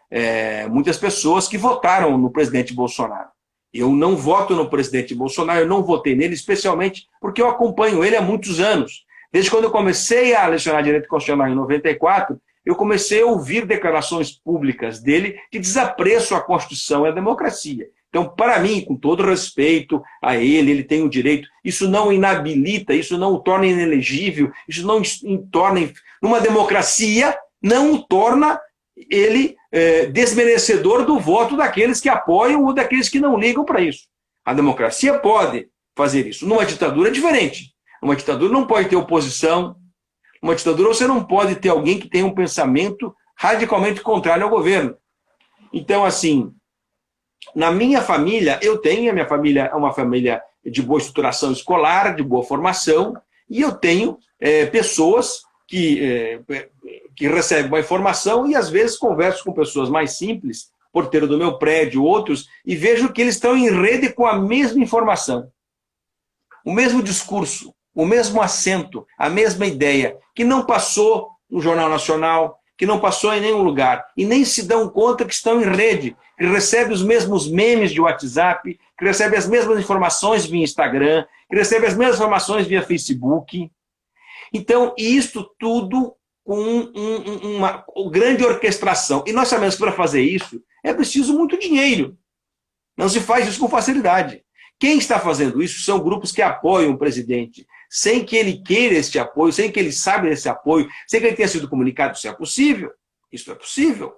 muitas pessoas que votaram no presidente Bolsonaro. Eu não voto no presidente Bolsonaro, eu não votei nele, especialmente porque eu acompanho ele há muitos anos. Desde quando eu comecei a lecionar Direito Constitucional em 94, eu comecei a ouvir declarações públicas dele de desapreço à Constituição e à democracia. Então, para mim, com todo respeito a ele tem o direito, isso não o inabilita, isso não o torna inelegível, isso não o torna, numa democracia, não o torna ele desmerecedor do voto daqueles que apoiam ou daqueles que não ligam para isso. A democracia pode fazer isso. Numa ditadura é diferente. Numa ditadura não pode ter oposição. Uma ditadura você não pode ter alguém que tenha um pensamento radicalmente contrário ao governo. Então, assim, na minha família, a minha família é uma família de boa estruturação escolar, de boa formação, e eu tenho pessoas que recebem uma informação e às vezes converso com pessoas mais simples, porteiro do meu prédio, outros, e vejo que eles estão em rede com a mesma informação, o mesmo discurso, o mesmo acento, a mesma ideia, que não passou no Jornal Nacional, que não passou em nenhum lugar, e nem se dão conta que estão em rede, que recebem os mesmos memes de WhatsApp, que recebem as mesmas informações via Instagram, que recebem as mesmas informações via Facebook. Então, isto tudo com uma grande orquestração. E nós sabemos que para fazer isso é preciso muito dinheiro. Não se faz isso com facilidade. Quem está fazendo isso são grupos que apoiam o presidente, sem que ele queira este apoio, sem que ele saiba desse apoio, sem que ele tenha sido comunicado. Isso é possível. Isso é possível.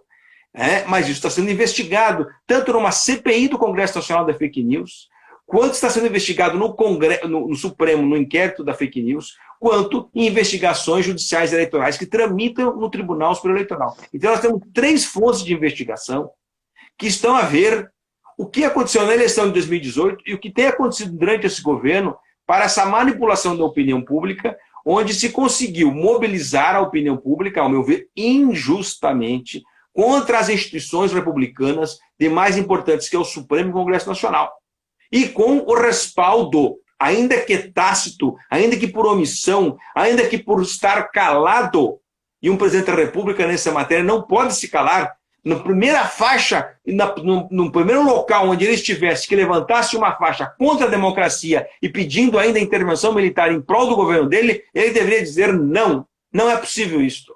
Mas isso está sendo investigado, tanto numa CPI do Congresso Nacional da Fake News, quanto está sendo investigado no Supremo, no inquérito da fake news, quanto em investigações judiciais eleitorais que tramitam no Tribunal Superior Eleitoral. Então nós temos 3 fontes de investigação que estão a ver o que aconteceu na eleição de 2018 e o que tem acontecido durante esse governo para essa manipulação da opinião pública, onde se conseguiu mobilizar a opinião pública, ao meu ver, injustamente, contra as instituições republicanas de mais importantes, que é o Supremo e o Congresso Nacional. E com o respaldo, ainda que tácito, ainda que por omissão, ainda que por estar calado, e um presidente da República nessa matéria não pode se calar, na primeira faixa, no primeiro local onde ele estivesse, que levantasse uma faixa contra a democracia e pedindo ainda intervenção militar em prol do governo dele, ele deveria dizer não, não é possível isto.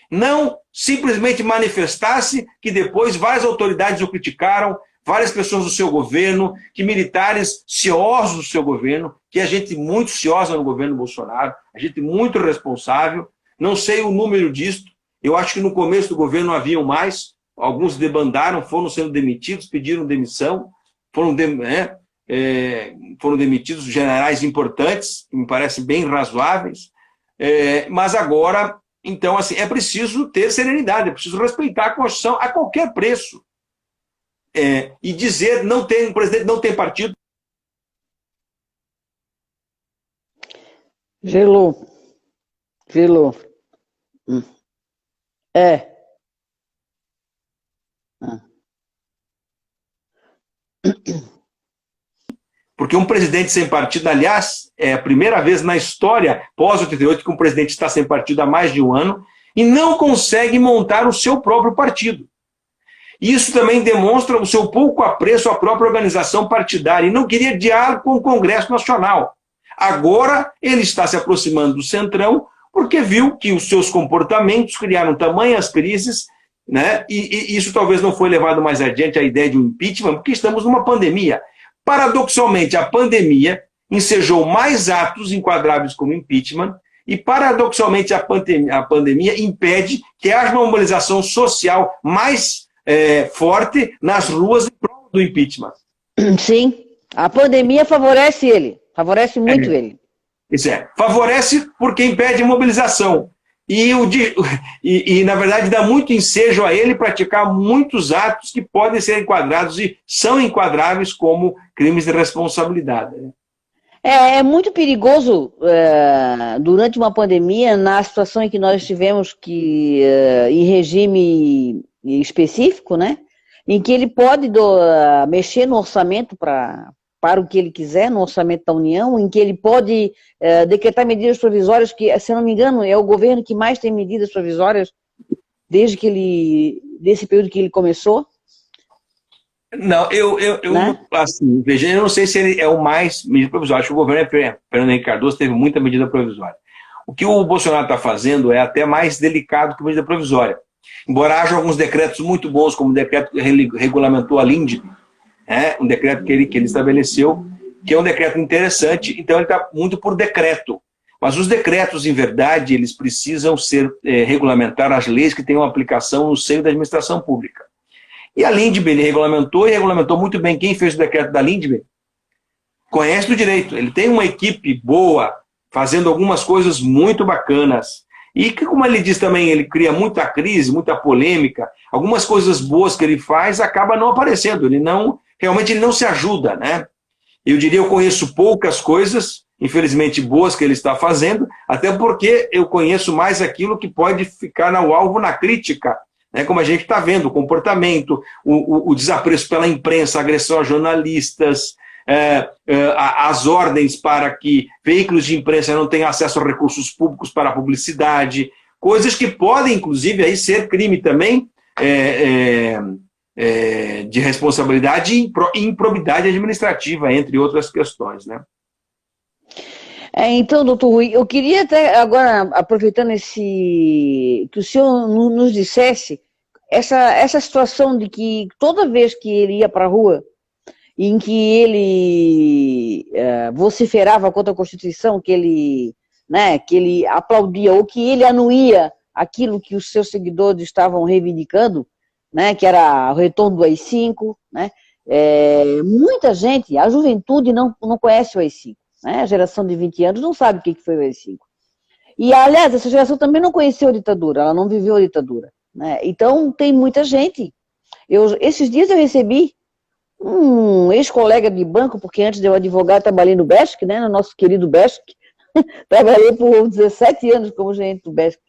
Não simplesmente manifestasse, que depois várias autoridades o criticaram, várias pessoas do seu governo, que militares ciosos do seu governo, que é gente muito ciosa no governo Bolsonaro, é gente muito responsável, não sei o número disto, eu acho que no começo do governo haviam mais, alguns debandaram, foram sendo demitidos, pediram demissão, foram demitidos generais importantes, que me parecem bem razoáveis, mas agora, então, assim, é preciso ter serenidade, é preciso respeitar a Constituição a qualquer preço. E dizer, o presidente não tem partido. Gelou. Porque um presidente sem partido, aliás, é a primeira vez na história, pós-88, que um presidente está sem partido há mais de um ano e não consegue montar o seu próprio partido. Isso também demonstra o seu pouco apreço à própria organização partidária e não queria diálogo com o Congresso Nacional. Agora ele está se aproximando do Centrão porque viu que os seus comportamentos criaram tamanhas crises, né? E isso talvez não foi levado mais adiante a ideia de um impeachment, porque estamos numa pandemia. Paradoxalmente, a pandemia ensejou mais atos enquadráveis como impeachment e, paradoxalmente, a pandemia impede que haja uma mobilização social mais forte nas ruas em prol do impeachment. Sim, a pandemia favorece ele, favorece muito ele. Isso favorece porque impede mobilização. E, na verdade, dá muito ensejo a ele praticar muitos atos que podem ser enquadrados e são enquadráveis como crimes de responsabilidade. É muito perigoso durante uma pandemia, na situação em que nós estivemos em regime específico, né, em que ele pode mexer no orçamento para o que ele quiser, no orçamento da União, em que ele pode decretar medidas provisórias, que, se não me engano, é o governo que mais tem medidas provisórias desse período que ele começou. Não, né? Assim, veja, eu não sei se ele é o mais medida provisória. Acho que o governo Fernando Henrique Cardoso teve muita medida provisória. O que o Bolsonaro está fazendo é até mais delicado que medida provisória. Embora haja alguns decretos muito bons, como o decreto que regulamentou a LINDB, um decreto que ele estabeleceu, que é um decreto interessante, então ele está muito por decreto. Mas os decretos, em verdade, eles precisam regulamentar as leis que tenham aplicação no seio da administração pública. E a LINDB ele regulamentou muito bem. Quem fez o decreto da LINDB conhece do direito. Ele tem uma equipe boa, fazendo algumas coisas muito bacanas. E que, como ele diz também, ele cria muita crise, muita polêmica. Algumas coisas boas que ele faz acabam não aparecendo. Realmente ele não se ajuda, né? Eu diria, eu conheço poucas coisas, infelizmente boas, que ele está fazendo, até porque eu conheço mais aquilo que pode ficar no alvo na crítica. Como a gente está vendo, o comportamento, o desapreço pela imprensa, a agressão a jornalistas, as ordens para que veículos de imprensa não tenham acesso a recursos públicos para a publicidade, coisas que podem, inclusive, aí ser crime também de responsabilidade e improbidade administrativa, entre outras questões, né? Então, doutor Rui, eu queria até agora, aproveitando que o senhor nos dissesse essa situação de que toda vez que ele ia para a rua, em que ele vociferava contra a Constituição, que ele aplaudia ou que ele anuía aquilo que os seus seguidores estavam reivindicando, né, que era o retorno do AI-5, né? Muita gente, a juventude não conhece o AI-5. A geração de 20 anos não sabe o que foi o AI-5. E, aliás, essa geração também não conheceu a ditadura, ela não viveu a ditadura. Né? Então, tem muita gente. Esses dias eu recebi um ex-colega de banco, porque antes de eu advogar, trabalhei no BESC, né, no nosso querido BESC. Trabalhei por 17 anos como gerente do BESC.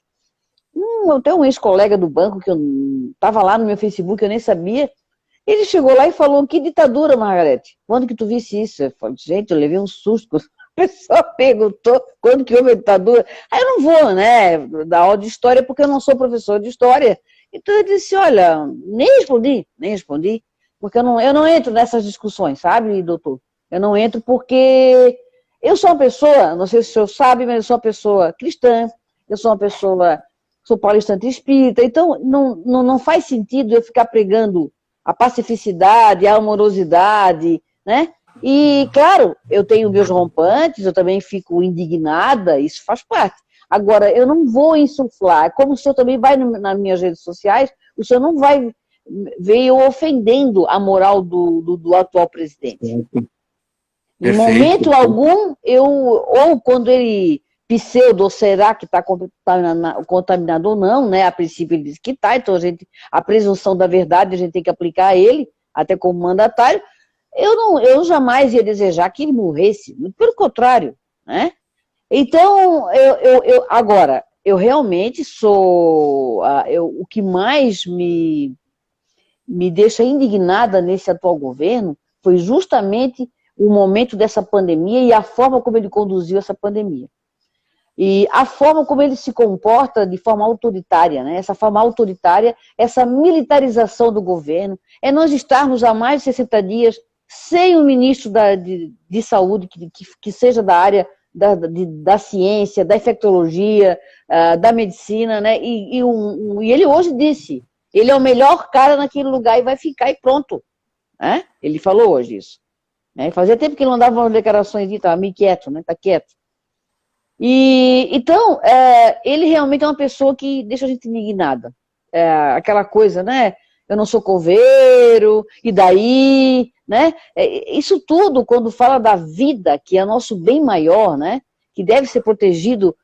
Eu tenho um ex-colega do banco, que eu estava lá no meu Facebook, eu nem sabia. Ele chegou lá e falou: que ditadura, Margarete? Quando que tu visse isso? Eu falei: gente, eu levei um susto. A pessoa perguntou quando que houve a ditadura. Aí eu não vou, né, dar aula de história, porque eu não sou professor de história. Então eu disse: olha, nem respondi, porque eu não entro nessas discussões, sabe, doutor? Eu não entro porque eu sou uma pessoa, não sei se o senhor sabe, mas eu sou uma pessoa cristã, eu sou uma pessoa, sou paulistante espírita, então não faz sentido eu ficar pregando a pacificidade, a amorosidade, né? E, claro, eu tenho meus rompantes, eu também fico indignada, isso faz parte. Agora, eu não vou insuflar, como o senhor também vai nas minhas redes sociais, o senhor não vai ver eu ofendendo a moral do atual presidente. Em momento algum, ou quando ele pseudo, ou será que está contaminado ou não, né? A princípio ele diz que está, então a presunção da verdade a gente tem que aplicar a ele, até como mandatário. Eu jamais ia desejar que ele morresse, pelo contrário, né? Então, agora, eu realmente sou, o que mais me deixa indignada nesse atual governo foi justamente o momento dessa pandemia e a forma como ele conduziu essa pandemia. E a forma como ele se comporta de forma autoritária, né? Essa forma autoritária, essa militarização do governo, é nós estarmos há mais de 60 dias sem um ministro de saúde que seja da área da ciência, da infectologia, da medicina, né? E ele hoje disse, ele é o melhor cara naquele lugar e vai ficar e pronto. Né? Ele falou hoje isso. Né? Fazia tempo que ele não dava umas declarações e estava meio quieto, né? Tá quieto. Então, ele realmente é uma pessoa que deixa a gente indignada. Aquela coisa, né? Eu não sou coveiro, e daí, né? Isso tudo, quando fala da vida, que é nosso bem maior, né? Que deve ser protegido.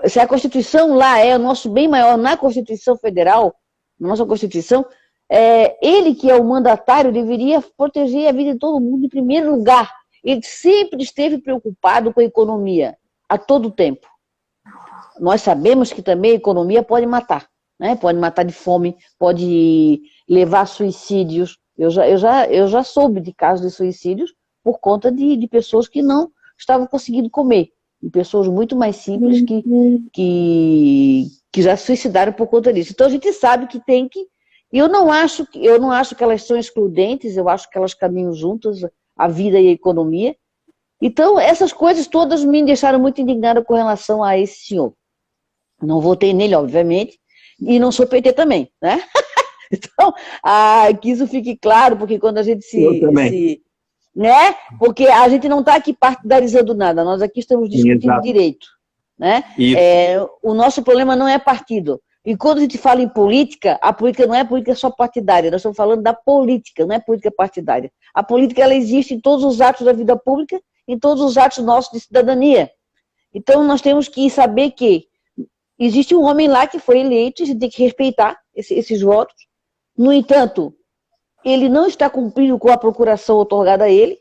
Se a Constituição lá é o nosso bem maior na Constituição Federal, na nossa Constituição, ele que é o mandatário deveria proteger a vida de todo mundo em primeiro lugar. Ele sempre esteve preocupado com a economia, a todo tempo. Nós sabemos que também a economia pode matar, né? Pode matar de fome, pode levar a suicídios. Eu já soube de casos de suicídios por conta de pessoas que não estavam conseguindo comer. De pessoas muito mais simples que já se suicidaram por conta disso. Então a gente sabe que tem que... Eu não acho que elas são excludentes, eu acho que elas caminham juntas, a vida e a economia. Então, essas coisas todas me deixaram muito indignada com relação a esse senhor. Não votei nele, obviamente, e não sou PT também, né? Então, que isso fique claro, porque quando a gente né? Porque a gente não está aqui partidarizando nada, nós aqui estamos discutindo direito, né? O nosso problema não é partido. E quando a gente fala em política, a política não é política só partidária, nós estamos falando da política, não é política partidária. A política, ela existe em todos os atos da vida pública, em todos os atos nossos de cidadania. Então, nós temos que saber que existe um homem lá que foi eleito, a gente tem que respeitar esses votos. No entanto, ele não está cumprindo com a procuração otorgada a ele,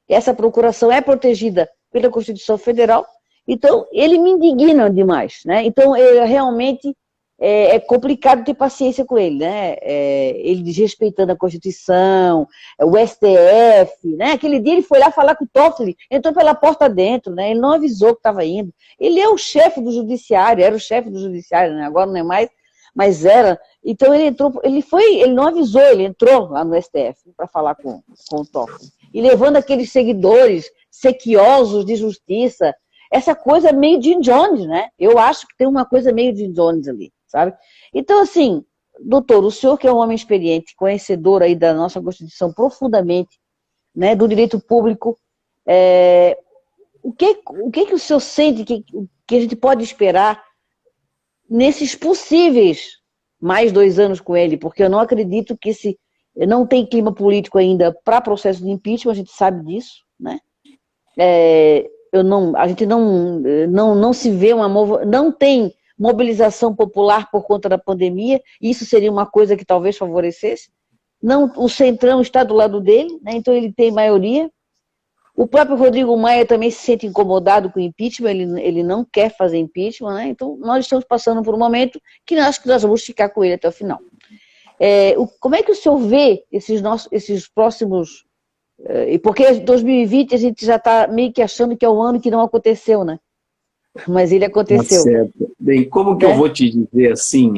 essa procuração é protegida pela Constituição Federal, então, ele me indigna demais, né? Então, realmente... É complicado ter paciência com ele, né? Ele desrespeitando a Constituição, o STF, né? Aquele dia ele foi lá falar com o Toffoli, entrou pela porta dentro, né? Ele não avisou que estava indo. Ele é o chefe do judiciário, era o chefe do judiciário, né? Agora não é mais, mas era. Então ele entrou, ele não avisou, ele entrou lá no STF para falar com o Toffoli. E levando aqueles seguidores sequiosos de justiça, essa coisa meio Jim Jones, né? Eu acho que tem uma coisa meio Jim Jones ali. Sabe? Então, assim, doutor, o senhor que é um homem experiente, conhecedor aí da nossa Constituição profundamente, né, do direito público, o que o senhor sente que a gente pode esperar nesses possíveis mais 2 anos com ele? Porque eu não acredito que não tem clima político ainda para processo de impeachment, a gente sabe disso, né? A gente não se vê não tem mobilização popular por conta da pandemia, e isso seria uma coisa que talvez favorecesse. Não, o Centrão está do lado dele, né? Então ele tem maioria. O próprio Rodrigo Maia também se sente incomodado com o impeachment, ele não quer fazer impeachment, né? Então nós estamos passando por um momento que acho que nós vamos ficar com ele até o final. Como é que o senhor vê esses próximos... Porque 2020 a gente já está meio que achando que é um ano que não aconteceu, né? Mas ele aconteceu. Tá certo. Bem, como que eu vou te dizer assim,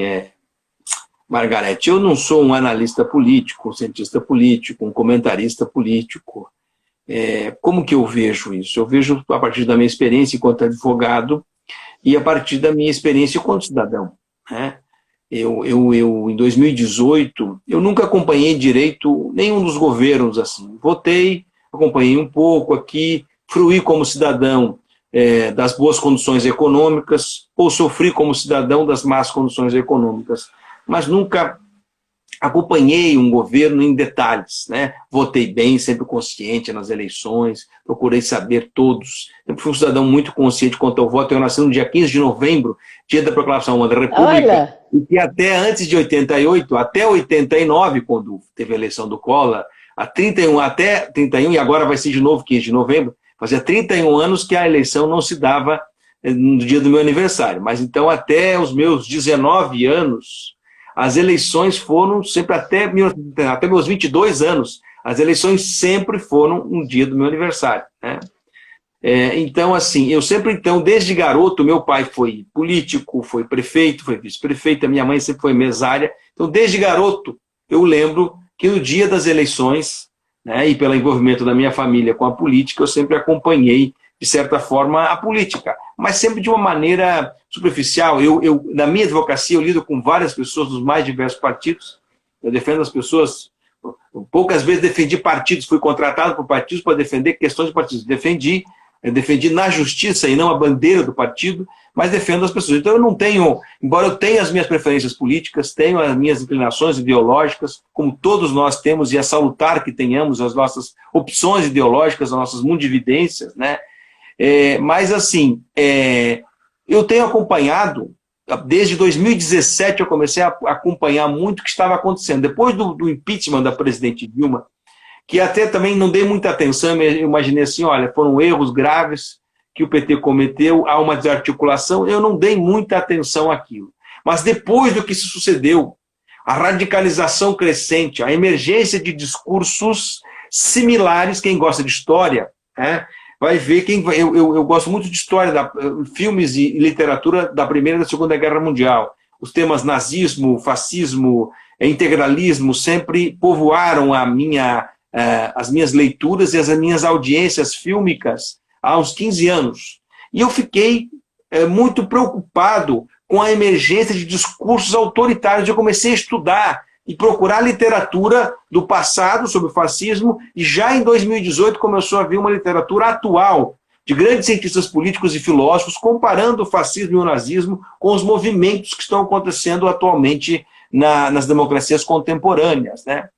Margarete, eu não sou um analista político, um cientista político, um comentarista político. Como que eu vejo isso? Eu vejo a partir da minha experiência enquanto advogado e a partir da minha experiência enquanto cidadão, né? Eu, em 2018, eu nunca acompanhei direito nenhum dos governos assim. Votei, acompanhei um pouco aqui, fruí como cidadão das boas condições econômicas, ou sofri como cidadão das más condições econômicas, mas nunca acompanhei um governo em detalhes, né? Votei bem, sempre consciente nas eleições, procurei saber todos, sempre fui um cidadão muito consciente quanto ao voto. Eu nasci no dia 15 de novembro, dia da proclamação da República. Olha. E que até antes de 88, até 89, quando teve a eleição do Collor, até 31, e agora vai ser de novo 15 de novembro, fazia 31 anos que a eleição não se dava no dia do meu aniversário. Mas então, até os meus 19 anos, as eleições foram sempre, até meus 22 anos, as eleições sempre foram no dia do meu aniversário, né? Então, assim, eu sempre, então, desde garoto, meu pai foi político, foi prefeito, foi vice-prefeito, a minha mãe sempre foi mesária. Então, desde garoto, eu lembro que no dia das eleições, né, e pelo envolvimento da minha família com a política, eu sempre acompanhei, de certa forma, a política, mas sempre de uma maneira superficial. Na minha advocacia, eu lido com várias pessoas dos mais diversos partidos, eu defendo as pessoas. Poucas vezes defendi partidos, fui contratado por partidos para defender questões de partidos. Defendi na justiça e não a bandeira do partido, mas defendo as pessoas. Então eu não tenho, embora eu tenha as minhas preferências políticas, tenho as minhas inclinações ideológicas, como todos nós temos, e é salutar que tenhamos as nossas opções ideológicas, as nossas mundividências, né? Mas assim, eu tenho acompanhado, desde 2017 eu comecei a acompanhar muito o que estava acontecendo. Depois do impeachment da presidente Dilma, que até também não dei muita atenção, eu imaginei assim, olha, foram erros graves que o PT cometeu, há uma desarticulação, eu não dei muita atenção àquilo. Mas depois do que se sucedeu, a radicalização crescente, a emergência de discursos similares, quem gosta de história, né, vai ver, eu gosto muito de história, filmes e literatura da Primeira e da Segunda Guerra Mundial. Os temas nazismo, fascismo, integralismo sempre povoaram as minhas leituras e as minhas audiências fílmicas há uns 15 anos. E eu fiquei muito preocupado com a emergência de discursos autoritários. Eu comecei a estudar e procurar literatura do passado sobre o fascismo, e já em 2018 começou a vir uma literatura atual, de grandes cientistas políticos e filósofos, comparando o fascismo e o nazismo com os movimentos que estão acontecendo atualmente nas democracias contemporâneas, né?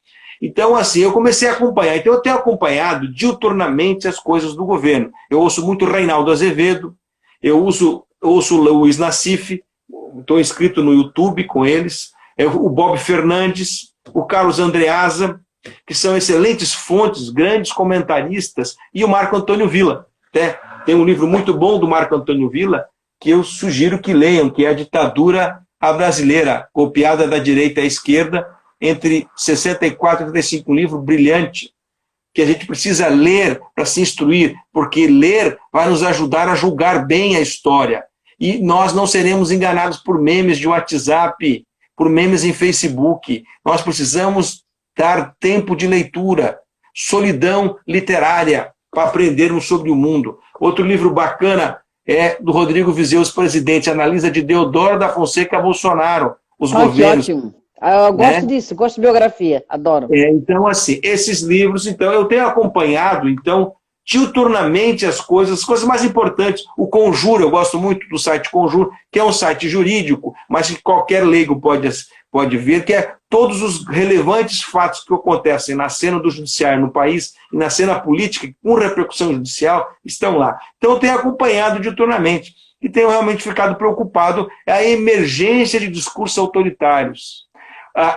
Então, assim, eu comecei a acompanhar. Então, eu tenho acompanhado diuturnamente as coisas do governo. Eu ouço muito Reinaldo Azevedo, eu ouço o Luiz Nassif, estou inscrito no YouTube com eles, o Bob Fernandes, o Carlos Andreasa, que são excelentes fontes, grandes comentaristas, e o Marco Antônio Villa. Tem um livro muito bom do Marco Antônio Villa, que eu sugiro que leiam, que é A Ditadura Brasileira, copiada da direita à esquerda, entre 64 e 35, um livro brilhante, que a gente precisa ler para se instruir, porque ler vai nos ajudar a julgar bem a história. E nós não seremos enganados por memes de WhatsApp, por memes em Facebook. Nós precisamos dar tempo de leitura, solidão literária, para aprendermos sobre o mundo. Outro livro bacana é do Rodrigo Vizeus, Presidente, analisa de Deodoro da Fonseca Bolsonaro, os governos. Que ótimo. Eu gosto disso, gosto de biografia, adoro. Então, assim, esses livros, então, eu tenho acompanhado, então, diuturnamente as coisas mais importantes. O Conjuro, eu gosto muito do site Conjuro, que é um site jurídico, mas que qualquer leigo pode ver, que é todos os relevantes fatos que acontecem na cena do judiciário no país e na cena política, com repercussão judicial, estão lá. Então, eu tenho acompanhado diuturnamente e tenho realmente ficado preocupado com a emergência de discursos autoritários.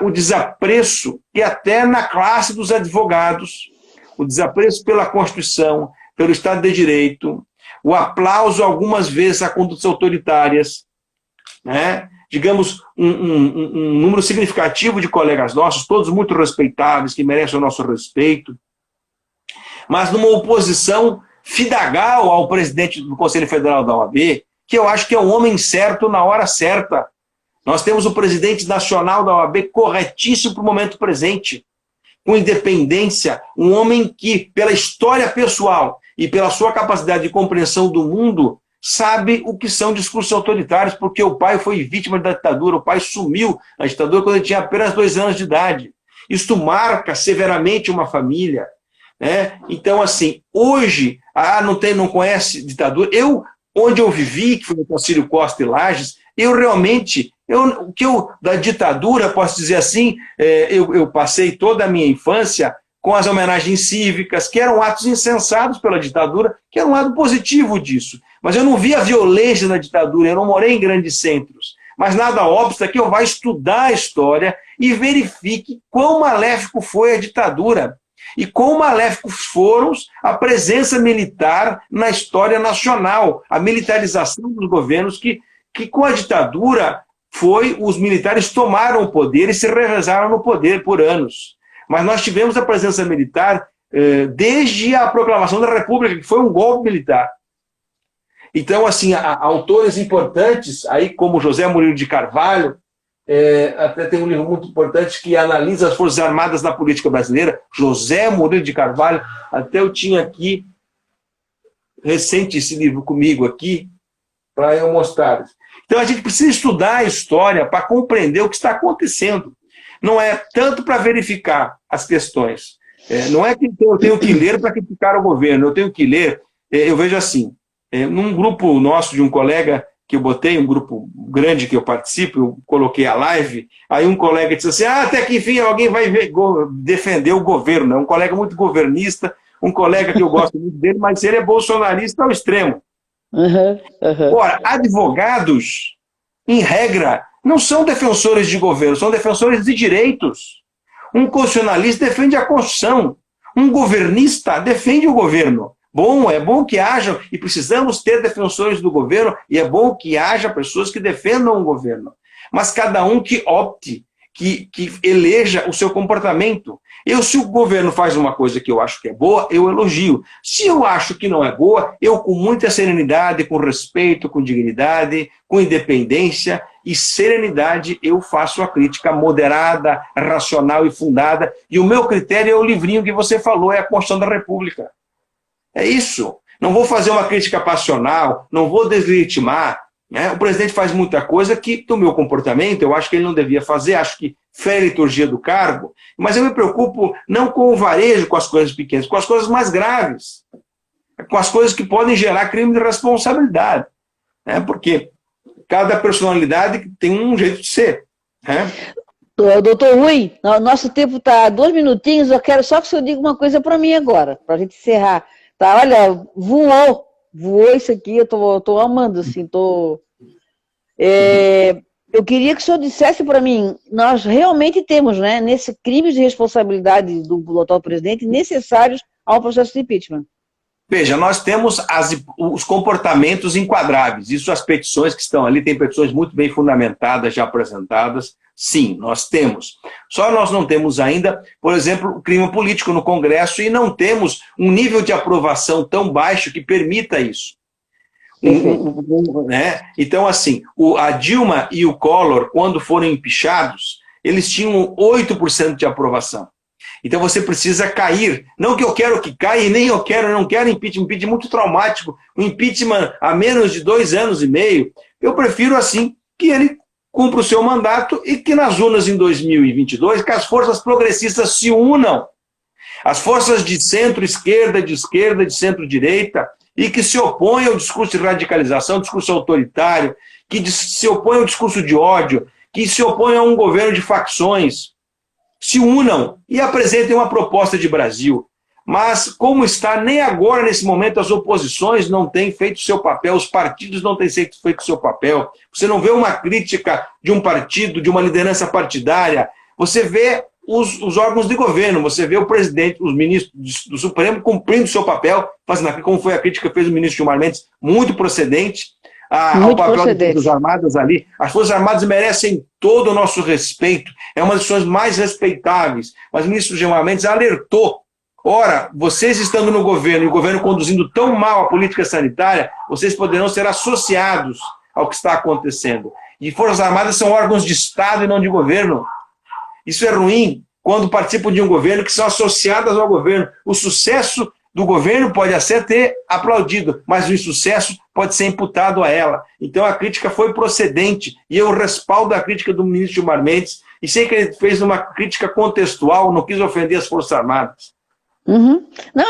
O desapreço, e até na classe dos advogados, o desapreço pela Constituição, pelo Estado de Direito, o aplauso algumas vezes a condutas autoritárias, né? Digamos, um número significativo de colegas nossos, todos muito respeitáveis, que merecem o nosso respeito, mas numa oposição fidagal ao presidente do Conselho Federal da OAB, que eu acho que é um homem certo na hora certa. Nós temos o presidente nacional da OAB corretíssimo para o momento presente, com independência, um homem que, pela história pessoal e pela sua capacidade de compreensão do mundo, sabe o que são discursos autoritários, porque o pai foi vítima da ditadura, o pai sumiu na ditadura quando ele tinha apenas 2 anos de idade. Isto marca severamente uma família, né? Então, assim, hoje, não conhece ditadura. Onde eu vivi, que foi no Conselho Costa e Lages, eu realmente, da ditadura, posso dizer assim, eu passei toda a minha infância com as homenagens cívicas, que eram atos insensados pela ditadura, que era um lado positivo disso. Mas eu não vi a violência da ditadura, eu não morei em grandes centros. Mas nada obsta que eu vá estudar a história e verifique quão maléfico foi a ditadura e quão maléficos foram a presença militar na história nacional, a militarização dos governos que com a ditadura os militares tomaram o poder e se revezaram no poder por anos. Mas nós tivemos a presença militar desde a proclamação da República, que foi um golpe militar. Então, assim, autores importantes, aí como José Murilo de Carvalho, até tem um livro muito importante que analisa as Forças Armadas na política brasileira, José Murilo de Carvalho, até eu tinha aqui, recente esse livro comigo aqui, para eu mostrar. Então a gente precisa estudar a história para compreender o que está acontecendo. Não é tanto para verificar as questões. Não é que eu tenho que ler para criticar o governo, eu tenho que ler, eu vejo assim, num grupo nosso de um colega que eu botei, um grupo grande que eu participo, eu coloquei a live, aí um colega disse assim, até que enfim alguém vai defender o governo, é um colega muito governista, um colega que eu gosto muito dele, mas ele é bolsonarista ao extremo. Ora, advogados, em regra, não são defensores de governo, são defensores de direitos. Um constitucionalista defende a Constituição, um governista defende o governo. Bom, é bom que haja, e precisamos ter defensores do governo, e é bom que haja pessoas que defendam o governo. Mas cada um que opte, que eleja o seu comportamento. Se o governo faz uma coisa que eu acho que é boa, eu elogio. Se eu acho que não é boa, eu com muita serenidade, com respeito, com dignidade, com independência e serenidade, eu faço a crítica moderada, racional e fundada. E o meu critério é o livrinho que você falou, é a Constituição da República. É isso. Não vou fazer uma crítica passional, não vou deslegitimar. Né? O presidente faz muita coisa que, do meu comportamento, eu acho que ele não devia fazer, acho que fere a liturgia do cargo, mas eu me preocupo não com o varejo, com as coisas pequenas, com as coisas mais graves, com as coisas que podem gerar crime de responsabilidade. Né? Porque cada personalidade tem um jeito de ser. Né? Doutor Rui, nosso tempo está 2 minutinhos, eu quero só que o senhor diga uma coisa para mim agora, para a gente encerrar. Tá, olha, voou isso aqui, eu tô amando, assim, eu queria que o senhor dissesse para mim, nós realmente temos, né, nesse crime de responsabilidade do atual presidente, necessários ao processo de impeachment. Veja, nós temos os comportamentos enquadráveis, isso as petições que estão ali, tem petições muito bem fundamentadas, já apresentadas, sim, nós temos. Só nós não temos ainda, por exemplo, o crime político no Congresso e não temos um nível de aprovação tão baixo que permita isso. Né? Então, assim, a Dilma e o Collor, quando foram empichados, eles tinham 8% de aprovação. Então você precisa cair. Não que eu quero que caia, nem eu não quero impeachment. Impeachment é muito traumático. O impeachment há menos de 2 anos e meio, eu prefiro assim que ele cumpra o seu mandato e que nas urnas em 2022, que as forças progressistas se unam. As forças de centro-esquerda, de centro-direita, e que se opõem ao discurso de radicalização, discurso autoritário, que se opõem ao discurso de ódio, que se opõem a um governo de facções, se unam e apresentem uma proposta de Brasil. Mas, como está, nem agora, nesse momento, as oposições não têm feito seu papel, os partidos não têm feito seu papel. Você não vê uma crítica de um partido, de uma liderança partidária. Você vê os órgãos de governo, você vê o presidente, os ministros do Supremo cumprindo seu papel, fazendo aqui, como foi a crítica que fez o ministro Gilmar Mendes, muito procedente, ao papel das Forças Armadas ali. As Forças Armadas merecem todo o nosso respeito, é uma das instituições mais respeitáveis, mas o ministro Gilmar Mendes alertou, ora, vocês estando no governo, e o governo conduzindo tão mal a política sanitária, vocês poderão ser associados ao que está acontecendo. E Forças Armadas são órgãos de Estado e não de governo. Isso é ruim quando participam de um governo que são associadas ao governo. O sucesso do governo pode até ter aplaudido, mas o insucesso pode ser imputado a ela. Então a crítica foi procedente e eu respaldo a crítica do ministro Gilmar Mendes e sei que ele fez uma crítica contextual, não quis ofender as Forças Armadas. Uhum. Não,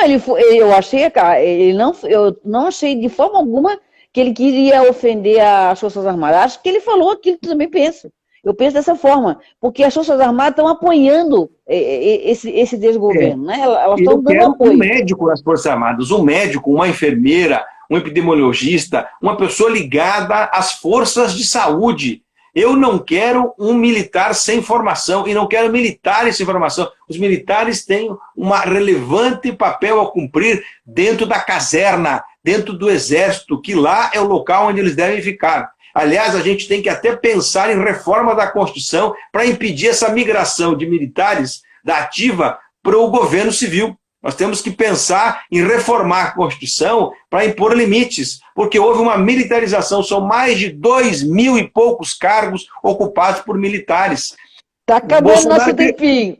eu não achei de forma alguma que ele queria ofender as Forças Armadas. Acho que ele falou aquilo que eu também penso. Eu penso dessa forma, porque as Forças Armadas estão apoiando esse desgoverno, né? Elas estão dando apoio. Um médico nas Forças Armadas, um médico, uma enfermeira, um epidemiologista, uma pessoa ligada às forças de saúde. Eu não quero um militar sem formação e não quero militares sem formação. Os militares têm um relevante papel a cumprir dentro da caserna, dentro do exército, que lá é o local onde eles devem ficar. Aliás, a gente tem que até pensar em reforma da Constituição para impedir essa migração de militares da ativa para o governo civil. Nós temos que pensar em reformar a Constituição para impor limites, porque houve uma militarização, são mais de 2.000 e poucos cargos ocupados por militares. Está acabando nosso tempinho.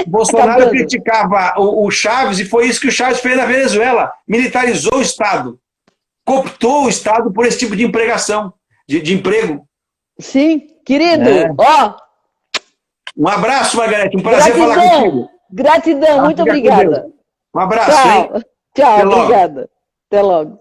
Bolsonaro criticava o Chávez e foi isso que o Chávez fez na Venezuela, militarizou o Estado, cooptou o Estado por esse tipo de empregação, de emprego. Sim, querido, ó. Um abraço, Margarete, um prazer falar contigo. Gratidão, muito obrigada. Um abraço, tchau. hein? Tchau, obrigada. Até logo.